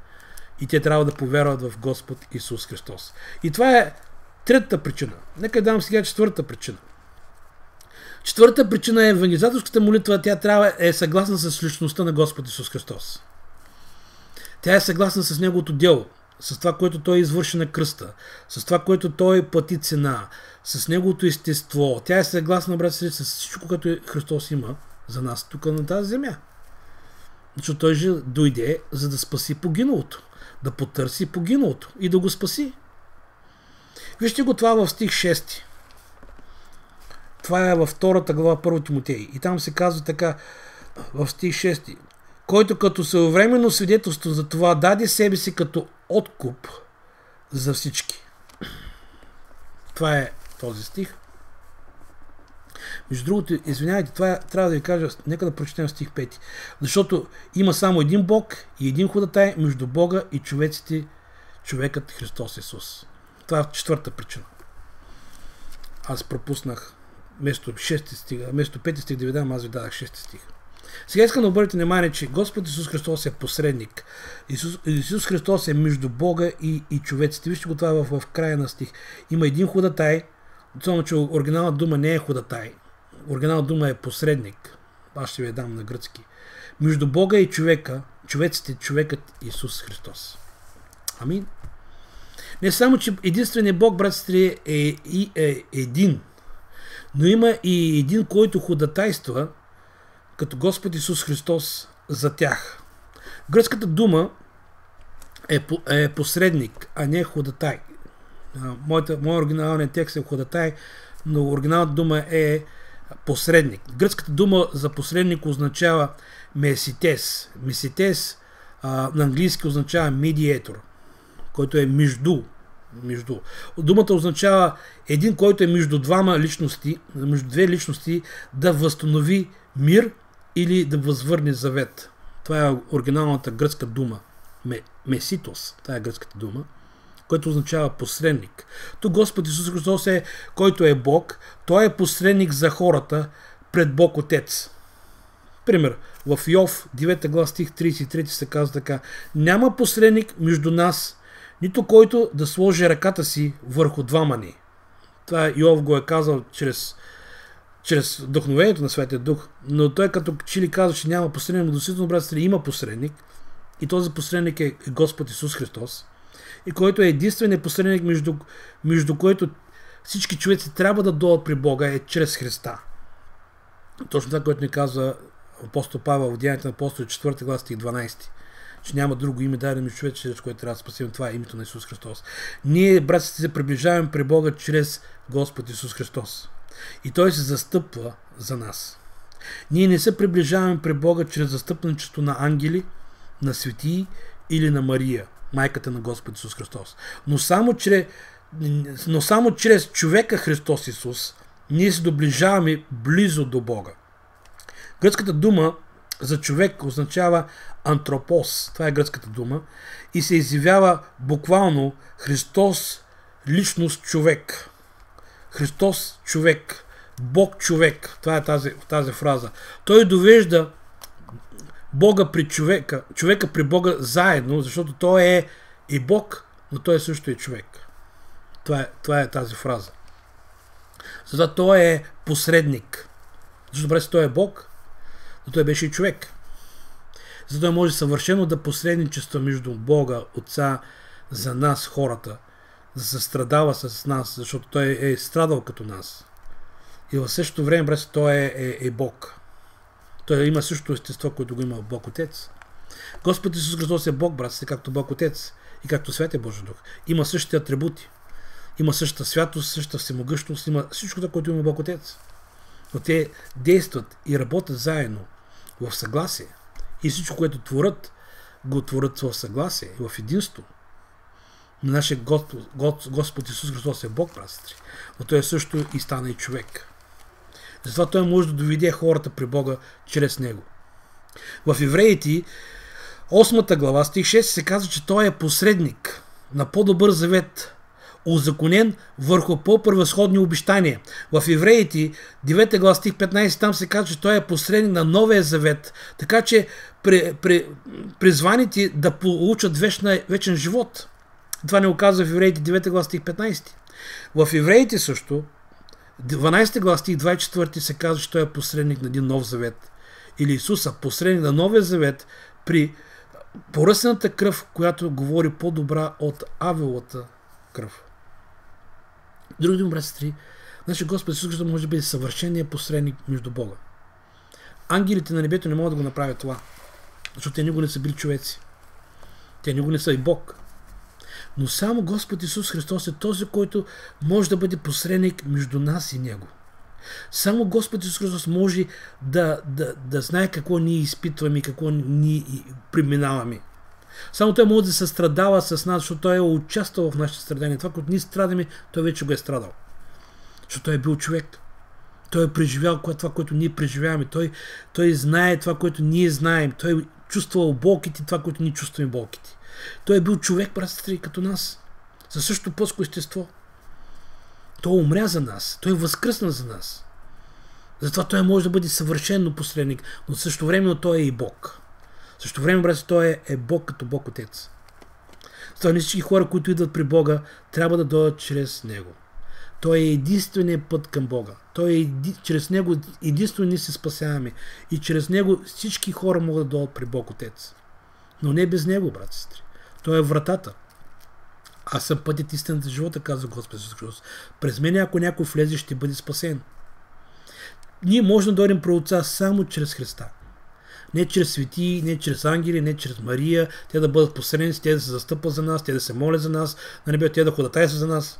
И те трябва да повярват в Господ Исус Христос. И това е третата причина. Нека дам сега четвъртата причина. Четвъртата причина е евангелизаторската молитва. Тя е съгласна с личността на Господ Исус Христос. Тя е съгласна с Неговото дело, с това, което Той извърши на кръста, с това, което Той плати цена, с Неговото естество. Тя е съгласна, брат, с всичко, което Христос има за нас тук на тази земя. Защото Той дойде, за да спаси погиналото, да потърси погиналото и да го спаси. Вижте го това в стих 6. Това е във 2 глава 1 Тимотей. И там се казва така в стих 6. Който като своевременно свидетелство за това даде себе си като откуп за всички. Това е този стих. Между другото, извинявайте, това трябва да ви кажа, нека да прочетем стих 5. Защото има само един Бог и един ходатай между Бога и човеците, човекът Христос Исус. Това е четвърта причина. Аз пропуснах вместо 5 стих да ви дам, аз ви дадах 6 стих. Сега искам да обърнете внимание, че Господ Исус Христос е посредник. Исус Христос е между Бога и човеците. Вижте го това в края на стих. Има един ходатай, само че оригинална дума не е ходатай. Оригинална дума е посредник. Аз ще ви я дам на гръцки. Между Бога и човеците, човекът Исус Христос. Амин. Не само, че единственият Бог, брат, е един, Но има и един, който ходатайства, като Господ Исус Христос, за тях. Гръцката дума е посредник, а не ходатай. Моят оригинален текст е ходатай, но оригиналната дума е посредник. Гръцката дума за посредник означава меситес. Меситес на английски означава медиатор, който е между. Думата означава един, който е между двама личности, между две личности, да възстанови мир или да възвърне завет. Това е оригиналната гръцка дума. Меситос, това е гръцката дума, което означава посредник. Тук Господ Исус Христос е, който е Бог, той е посредник за хората пред Бог Отец. Пример, в Йов, 9 глава, стих 33 се казва така: няма посредник между нас, нито който да сложи ръката си върху двама ни. Това Йов го е казал чрез вдъхновението на Святия Дух, но той като че ли казва, че няма посредник, но действително, братстве, има посредник, и този посредник е Господ Исус Христос, и който е единственият посредник, между който всички човеци трябва да дойдат при Бога, е чрез Христа. Точно това, което ни казва апостол Павел в Деянията на апостоли 4 глава, стих 12, че няма друго име дадено между човеци, чрез което трябва да спасим. Това е името на Исус Христос. Ние, братците, се приближаваме при Бога чрез Господ Исус Христос. И Той се застъпва за нас. Ние не се приближаваме при Бога чрез застъпничество на ангели, на светии или на Мария, майката на Господ Исус Христос. Но само чрез човека Христос Исус ние се доближаваме близо до Бога. Гръцката дума за човек означава антропос. Това е гръцката дума. И се изявява буквално Христос, личност, човек. Христос, човек. Бог, човек. Това е тази фраза. Той довежда Бога при човека, човека при Бога заедно, защото Той е и Бог, но Той също е човек. Това е тази фраза. Затова Той е посредник. Защото добре, Той е Бог, но Той беше и човек. Затова Той може съвършено да посредничества между Бога, Отца, за нас, хората, да се страдава с нас, защото Той е страдал като нас. И в същото време, брат, Той е Бог. Той има същото естество, което го има Бог Отец. Господ Исус Христос е Бог, брат, както Бог Отец и както Святия Божи Дух. Има същите атрибути. Има същата святост, същата всемогъщност, има всичко това, което има Бог Отец. Но те действат и работят заедно в съгласие. И всичко, което творят, го творят в съгласие и в единство. Но нашия Господ Исус Христос е Бог, братстри. Но Той също и стана и човек. Затова Той може да доведе хората при Бога чрез Него. В Евреите, 8 глава, стих 6 се казва, че Той е посредник на по-добър завет, узаконен върху по-превъзходни обещания. В Евреите, 9 глава, стих 15, там се казва, че Той е посредник на новия завет, така че призваните да получат вечен живот. Това не оказва в Евреите, 9 глава, стих 15. В Евреите също, 12 глава, стих 24 се казва, че Той е посредник на един нов завет. Или Исуса, посредник на новия завет при поръсената кръв, която говори по-добра от Авелата кръв. Други думи, братстри, значи Господ Исус Христос може да бъде съвършеният посредник между Бога. Ангелите на небето не могат да го направят това, защото те никога не са били човеци. Те никога не са и Бог. Но само Господ Исус Христос е този, който може да бъде посредник между нас и Него. Само Господ Исус Христос може да знае какво ние изпитваме, какво ние преминаваме. Само Той може да се страдава с нас, защото Той е участвал в нашите страдания. Това, което ние страдаме, Той вече го е страдал. Защото Той е бил човек. Той е преживял това, което ние преживяваме. Той знае това, което ние знаем. Той е чувствал болките, това, което ние чувстваме болките. Той е бил човек, братстри, като нас. Със същото плътско естество. Той умря за нас. Той възкръсна за нас. Затова Той може да бъде съвършено посредник, но също време Той е и Бог. Също време, братци, Той е Бог като Бог Отец. Затова не всички хора, които идват при Бога, трябва да дойдат чрез Него. Той е единственият път към Бога. Чрез Него единствено ние се спасяваме. И чрез Него всички хора могат да дойдат при Бог Отец. Но не без Него, брат и сестри. Той е вратата. Аз съм пътят, истината, живота, казва Господ Исус Христос. През мен, ако някой влезе, ще бъде спасен. ние можем да дойдем при Отца само чрез Христа. Не чрез светии, не чрез ангели, не чрез Мария, те да бъдат посредници, те да се застъпват за нас, те да се молят за нас, на небето, те да ходатайстват за нас.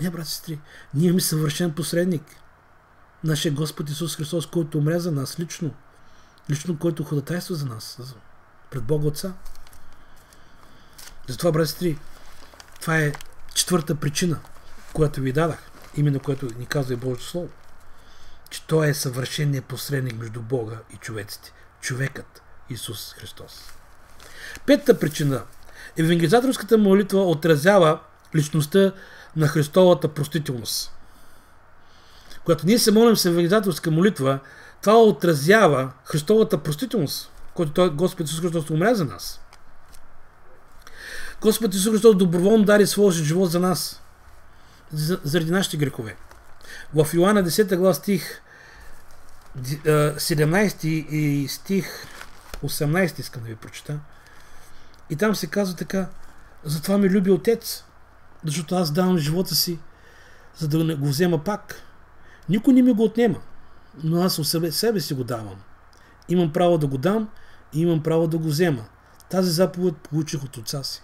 Не, брат и сестри, ние имаме съвършен посредник. Нашия Господ Исус Христос, който умря за нас лично. Лично, който ходатайства за нас, пред Бога Отца. Затова, брат и сестри, това е четвърта причина, която ви дадах, именно което ни казва и Божието Слово. Че Той е съвършеният посредник между Бога и човеците. Човекът Исус Христос. Петата причина. Евангелизаторската молитва отразява личността на Христовата простителност. Когато ние се молим с евангелизаторска молитва, това отразява Христовата простителност, който Той, Господ Исус Христос, умря за нас. Господ Исус Христос доброволно даде своя живот за нас, заради нашите грехове. В Йоанна 10 глава стих 17 и стих 18 искам да ви прочита. И там се казва така: затова ме люби Отец, защото аз давам живота си, за да не го взема пак. Никой не ми го отнема, но аз от себе си го давам. Имам право да го дам и имам право да го взема. Тази заповед получих от Отца си.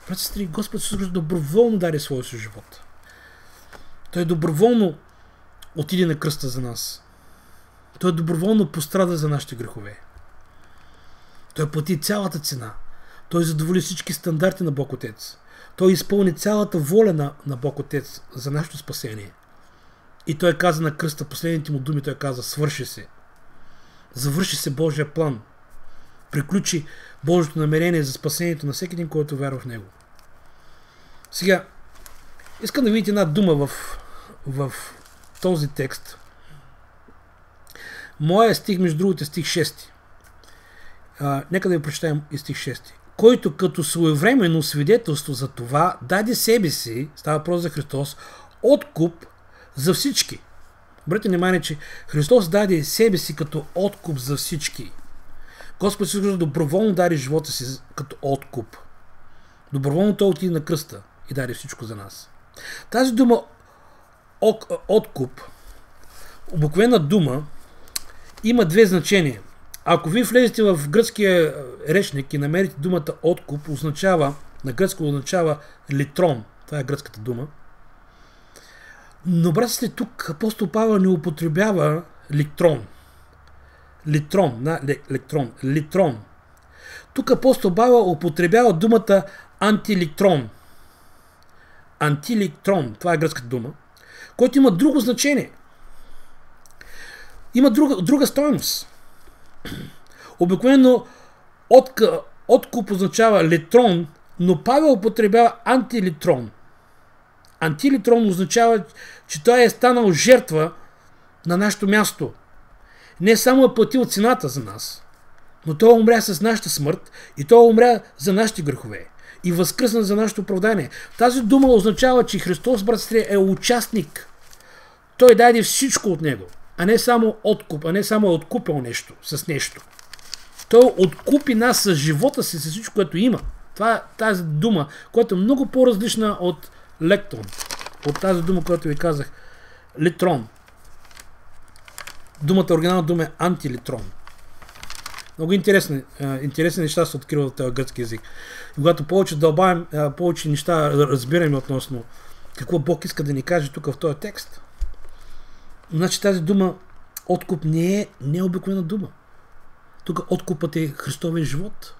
Брат и сестри, Господ Исус Христос доброволно даде своя си живот. Той доброволно отиде на кръста за нас. Той доброволно пострада за нашите грехове. Той плати цялата цена. Той задоволи всички стандарти на Бог Отец. Той изпълни цялата воля на Бог Отец за нашето спасение. И Той каза на кръста, последните му думи, Той каза: свърши се. Завърши се Божия план. Приключи Божието намерение за спасението на всеки един, който вярва в Него. Сега, искам да видите една дума в този текст. Моя стих, между другото, стих 6. Нека да ви прочетаем и стих 6. Който като своевременно свидетелство за това даде себе си, става въпрос за Христос, откуп за всички. Обърнете внимание, че Христос даде себе си като откуп за всички. Господ Исус доброволно даде живота си като откуп. Доброволно Той отиде на кръста и даде всичко за нас. Тази дума откуп, обикновена дума, има две значения. Ако вие влезете в гръцкия речник и намерите думата откуп, на гръцко означава литрон. Това е гръцката дума. Но, братите, тук апостол Павел не употребява литрон. Литрон. Тук апостол Павел употребява думата антилитрон. Антилитрон, това е гръцката дума, който има друго значение. Има друга стойност. Обикновено откуп означава литрон, но Павел употребява антилитрон. Антилитрон означава, че той е станал жертва на нашето място. Не само е платил цената за нас, но той умря с нашата смърт и той умря за нашите грехове и възкръсна за нашето оправдание. Тази дума означава, че Христос, братстве, е участник. Той даде всичко от Него, а не само откуп, а не само е откупил нещо с нещо. Той откупи нас с живота си, с всичко, което има. Това е тази дума, която е много по-различна от лектон. От тази дума, която ви казах, литрон. Оригинална дума е антилитрон. Много интересни неща се откриват в този гръцки език. И когато повече дълбаем, повече неща разбираме относно какво Бог иска да ни каже тук в този текст. Значи тази дума откуп не е обикновена дума. Тук откупът е Христовия живот.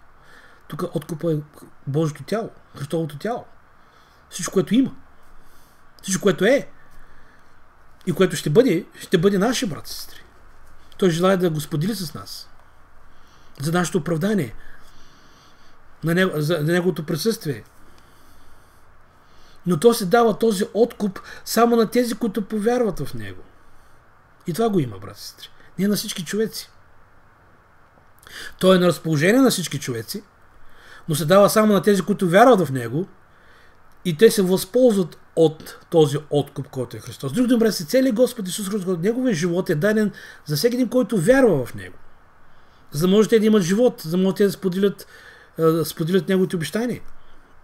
Тук откупът е Божието тяло, Христовото тяло. Всичко, което има. Всичко, което е. И което ще бъде наши брат и сестри. Той желая да го сподели с нас. За нашето оправдание. За неговото присъствие. Но то се дава този откуп само на тези, които повярват в него. И това го има, брат и сестри. Не на всички човеци. Той е на разположение на всички човеци, но се дава само на тези, които вярват в него и те се възползват от този откуп, който е Христос. Друг добре, целият Господ Исус Христос, неговия живот е даден за всеки един, който вярва в него. За да можете да имат живот, за да можете да споделят неговите обещания.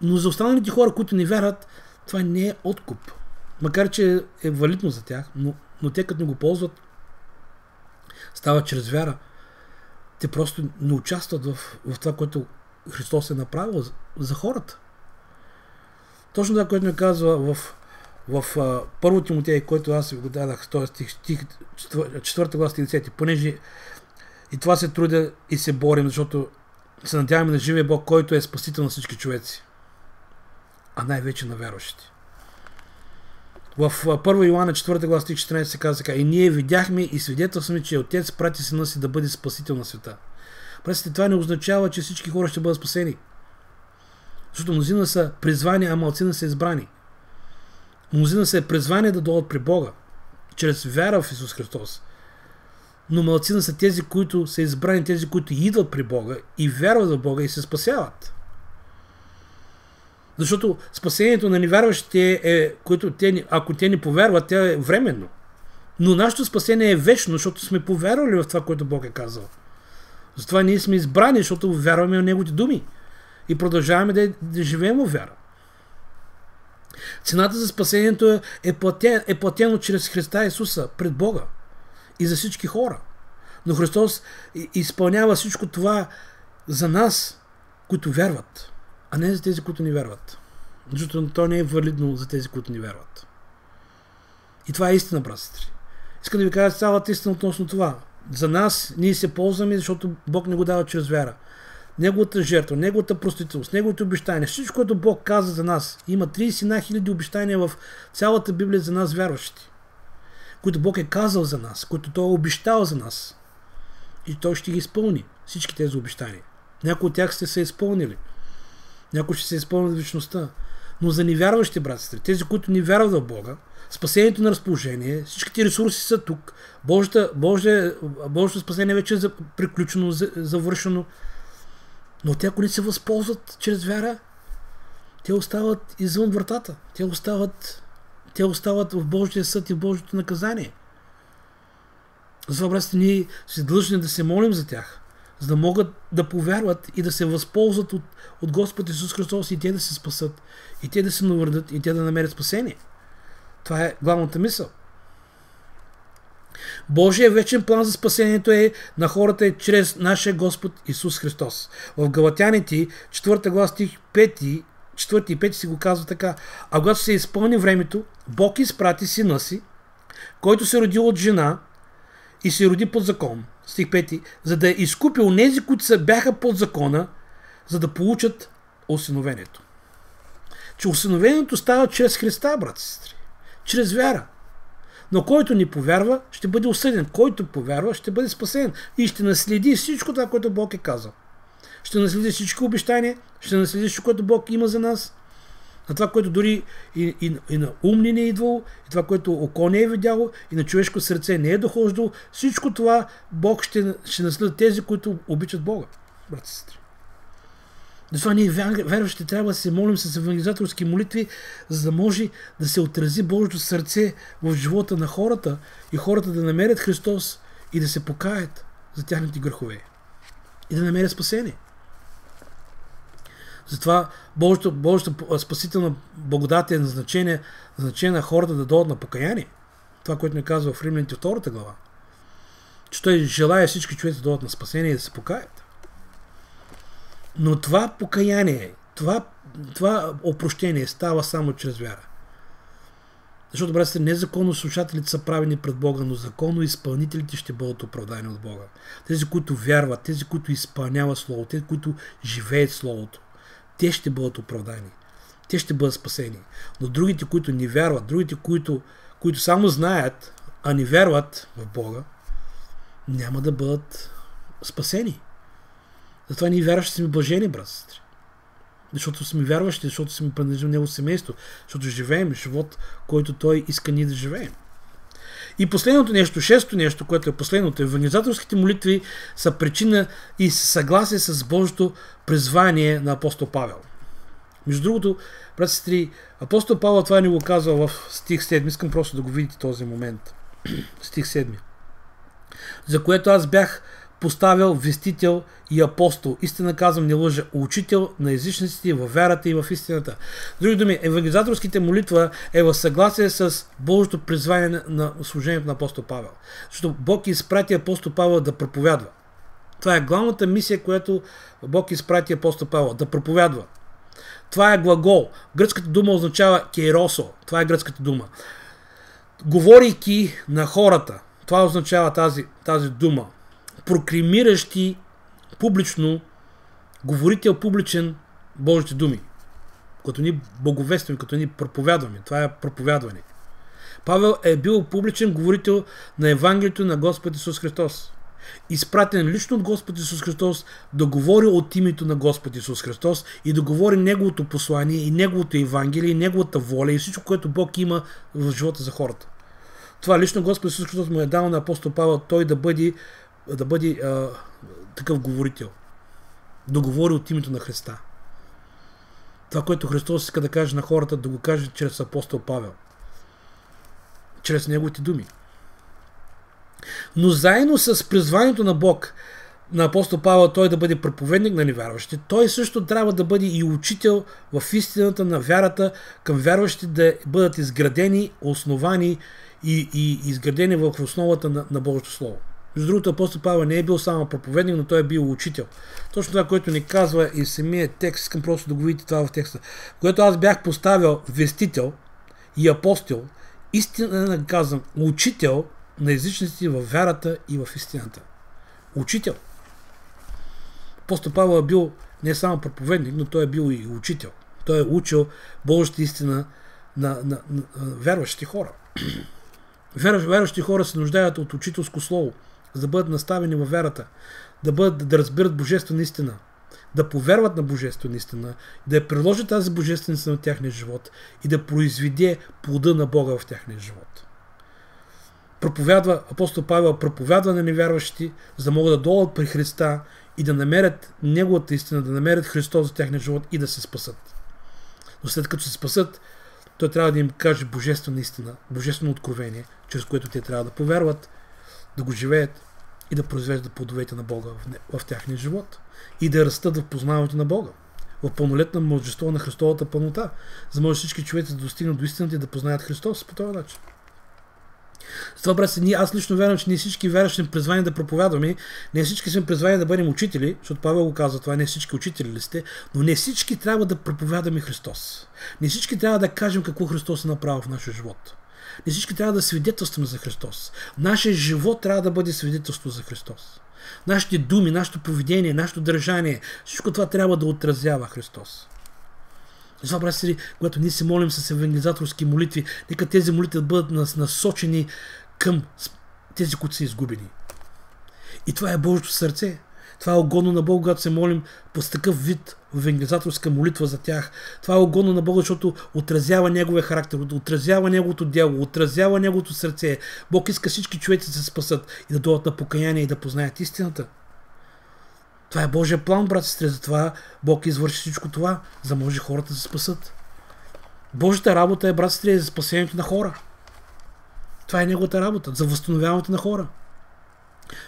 Но за останалите хора, които не вярват, това не е откуп. Макар че е валидно за тях, но те като не го ползват, става чрез вяра. Те просто не участват в това, което Христос е направил за хората. Точно това, което ми казва в първо Тимотей, който аз ви го дадах, т.е. стих 4 глава стих 10, понеже и това се трудя и се борим, защото се надяваме на живия Бог, който е спасител на всички човеци, а най-вече на вярващите. В 1 Йоанна 4 глава стих 14 се казва така: и ние видяхме и свидетелстваме, че Отец прати Сина си да бъде спасител на света. Представете, това не означава, че всички хора ще бъдат спасени. Защото мнозина са призвани, а малцина са избрани. Мнозина са призвани да дойдат при Бога, чрез вяра в Исус Христос. Но малцина са тези, които са избрани, тези, които идват при Бога и вярват в Бога и се спасяват. Защото спасението на невярващите е, ако те не повярват, те е временно. Но нашето спасение е вечно, защото сме повярвали в това, което Бог е казал. Затова ние сме избрани, защото вярваме в Неговите думи и продължаваме да живеем в вяра. Цената за спасението е платено чрез Христа Исуса пред Бога и за всички хора. Но Христос изпълнява всичко това за нас, които вярват, а не за тези, които не вярват. Защото то не е валидно за тези, които не вярват. И това е истина, брат и сестри. Искам да ви кажа цялата истина относно това. За нас ние се ползваме, защото Бог не го дава чрез вяра. Неговата жертва, Неговата простителност, Неговите обещания, всичко, което Бог каза за нас. Има 31 000 обещания в цялата Библия за нас вярващи, които Бог е казал за нас, които Той е обещал за нас. И Той ще ги изпълни, всички тези обещания. Някои от тях сте се изпълнили. Някои ще се изпълнят в вечността. Но за невярващи, брат и сестри, тези, които не вярват в Бога, спасението на разположение, всичките ресурси са тук. Божието спасение вече е приключено, завършено. Но те, ако не се възползват чрез вяра, те остават извън вратата. Те остават в Божия съд и в Божието наказание. Затова, братите, ние сме длъжни да се молим за тях, за да могат да повярват и да се възползват от Господ Исус Христос и те да се спасат, и те да се навърнат, и те да намерят спасение. Това е главната мисъл. Божия вечен план за спасението на хората е чрез нашия Господ Исус Христос. В Галатяните, 4 глава стих 5, 4 и 5 си го казва така: а когато се изпълни времето, Бог изпрати Сина си, който се роди от жена и се роди под закон, стих 5, за да изкупи онези, които бяха под закона, за да получат осиновението. Че осиновението става чрез Христа, брат и сестри, чрез вяра. Но който ни повярва, ще бъде осъден. Който повярва, ще бъде спасен и ще наследи всичко това, което Бог е казал. Ще наследи всички обещания, ще наследи всичко, което Бог има за нас. На това, което дори и на ум не е идвало, и това, което око не е видяло, и на човешко сърце не е дохождало, всичко това Бог ще наследи тези, които обичат Бога, брат и сестри. Затова ние вярващи трябва да се молим с евангелизаторски молитви, за да може да се отрази Божието сърце в живота на хората и хората да намерят Христос и да се покаят за тяхните грехове и да намерят спасение. Затова Божията спасителна благодат е назначение на хората да дойдат на покаяние. Това, което ни казва в Римляните 2 глава. Че Той желая всички човеци да дойдат на спасение и да се покаят. Но това покаяние, това опрощение става само чрез вяра. Защото, братите, не законно слушателите са правени пред Бога, но законно изпълнителите ще бъдат оправдани от Бога. Тези, които вярват, тези, които изпълняват Словото, тези, които живеят Словото, те ще бъдат оправдани. Те ще бъдат спасени. Но другите, които не вярват, другите, които само знаят, а не вярват в Бога, няма да бъдат спасени. Затова ние вярващи сме блажени, брат и сестри. Защото сме вярващи, защото сме принадлежим Негово семейство, защото живеем живот, който Той иска ние да живеем. И последното нещо, шесто нещо, което е последното, евангелизаторските молитви са причина и съгласие с Божието призвание на апостол Павел. Между другото, брат и сестри, апостол Павел това ни го казва в стих 7. Искам просто да го видите този момент. Стих 7. За което аз бях поставил вестител и апостол. Истина казвам, не лъжа. Учител на езичниците в вярата и в истината. С други думи, евангелизаторските молитва е в съгласие с Божието призвание на служението на апостол Павел. Защото Бог изпрати апостол Павел да проповядва. Това е главната мисия, която Бог изпрати апостол Павел, да проповядва. Това е глагол. Гръцката дума означава кейросо. Това е гръцката дума. Говорейки на хората. Това означава тази дума. Прокламиращи публично, говорител публичен Божите думи. Като ни боговестваме, като ни проповядваме. Това е проповядване. Павел е бил публичен говорител на Евангелието на Господ Исус Христос. Изпратен лично от Господ Исус Христос да говори от името на Господ Исус Христос и да говори Неговото послание и Неговото Евангелие и Неговата воля и всичко, което Бог има в живота за хората. Това лично Господ Исус Христос му е дал на апостол Павел той да бъде такъв говорител. Да говори от името на Христа. Това, което Христос иска да каже на хората, да го каже чрез апостол Павел. Чрез неговите думи. Но заедно с призванието на Бог, на апостол Павел, той да бъде проповедник на невярващите, той също трябва да бъде и учител в истината на вярата към вярващите да бъдат изградени, основани и изградени в основата на Божието Слово. Между другото, апостол Павел не е бил само проповедник, но той е бил учител. Точно това, което ни казва и самия текст, искам просто да го видите това в текста. Когато аз бях поставил вестител и апостол, истина казвам, учител на езичниците в вярата и в истината. Учител. Апостол Павел е бил не само проповедник, но той е бил и учител. Той е учил Божията истина на вярващите хора. Вярващите хора се нуждаят от учителско слово, за да бъдат наставени във вярата, да разберат божествена истина, да повярват на божествена истина, да я приложат тази божествена истина в тяхния живот и да произведе плода на Бога в тяхния живот. Апостол Павел проповядва на невярващи, за да могат да дойдат при Христа и да намерят Неговата истина, да намерят Христос за тяхния живот и да се спасат. Но след като се спасат, той трябва да им каже божествена истина, божествено откровение, чрез което те трябва да повярват, да го живеят и да произвеждат плодовете на Бога в тяхния живот и да растат в познаването на Бога, в пълнолетна мъжество на Христовата пълнота, за да може всички човеци да достигнат до истината и да познаят Христос по този начин. Затова, брат, аз лично вярвам, че не всички вярващи сме призвани да проповядваме, не всички сме призвани да бъдем учители, защото Павел го казва това, не всички учители ли сте, но не всички трябва да проповядаме Христос. Не всички трябва да кажем какво Христос е направил в нашия живот. Не всички трябва да свидетелстваме за Христос. Нашия живот трябва да бъде свидетелство за Христос. Нашите думи, нашето поведение, нашето държание, всичко това трябва да отразява Христос. Затова, брат, когато ние се молим с евангелизаторски молитви, нека тези молитви да бъдат насочени към тези, които са изгубени. И това е Божието сърце. Това е угодно на Бога, когато се молим по такъв вид евангелизаторска молитва за тях. Това е угодно на Бога, защото отразява Неговия характер, отразява Неговото дело, отразява Неговото сърце. Бог иска всички човеци да се спасат и да дойдат на покаяние и да познаят истината. Това е Божия план, брат и сестри, затова Бог извърши всичко това, за да може хората да се спасат. Божията работа е, брат и сестри, за спасението на хора. Това е Неговата работа, за възстановяването на хора.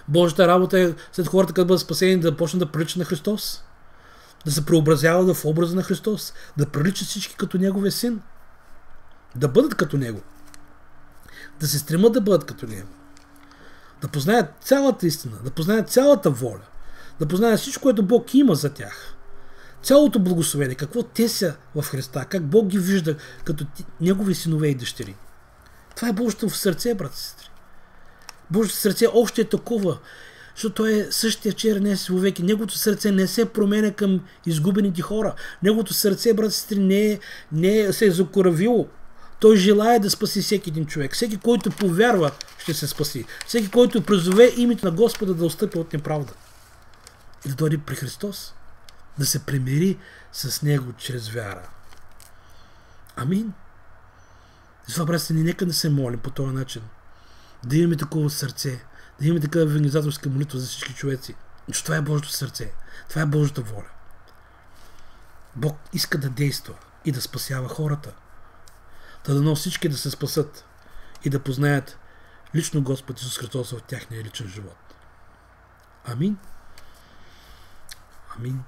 Божията работа е след хората, като бъдат спасени, да почнат да приличат на Христос. Да се преобразяват в образа на Христос. Да приличат всички като Неговия син. Да бъдат като Него. Да се стремат да бъдат като Него. Да познаят цялата истина. Да познаят цялата воля. Да познаят всичко, което Бог има за тях. Цялото благословение. Какво те са в Христа. Как Бог ги вижда като Негови синове и дъщери. Това е Божието в сърце, брат и сестри. Божието сърце още е такова, защото той е същия вчера, днес и вовеки. Неговото сърце не се променя към изгубените хора. Неговото сърце, брат и сестри, не се е закоравило. Той желае да спаси всеки един човек. Всеки, който повярва, ще се спаси. Всеки, който призове името на Господа да отстъпи от неправда. И да дойде при Христос. Да се примири с Него чрез вяра. Амин. Затова, брат и сестри, нека да се молим по този начин. Да имаме такова сърце, да имаме такава евангелизаторска молитва за всички човеци. Защото това е Божието сърце, това е Божията воля. Бог иска да действа и да спасява хората. Да дано всички да се спасат и да познаят лично Господ Исус Христос в тяхния личен живот. Амин. Амин.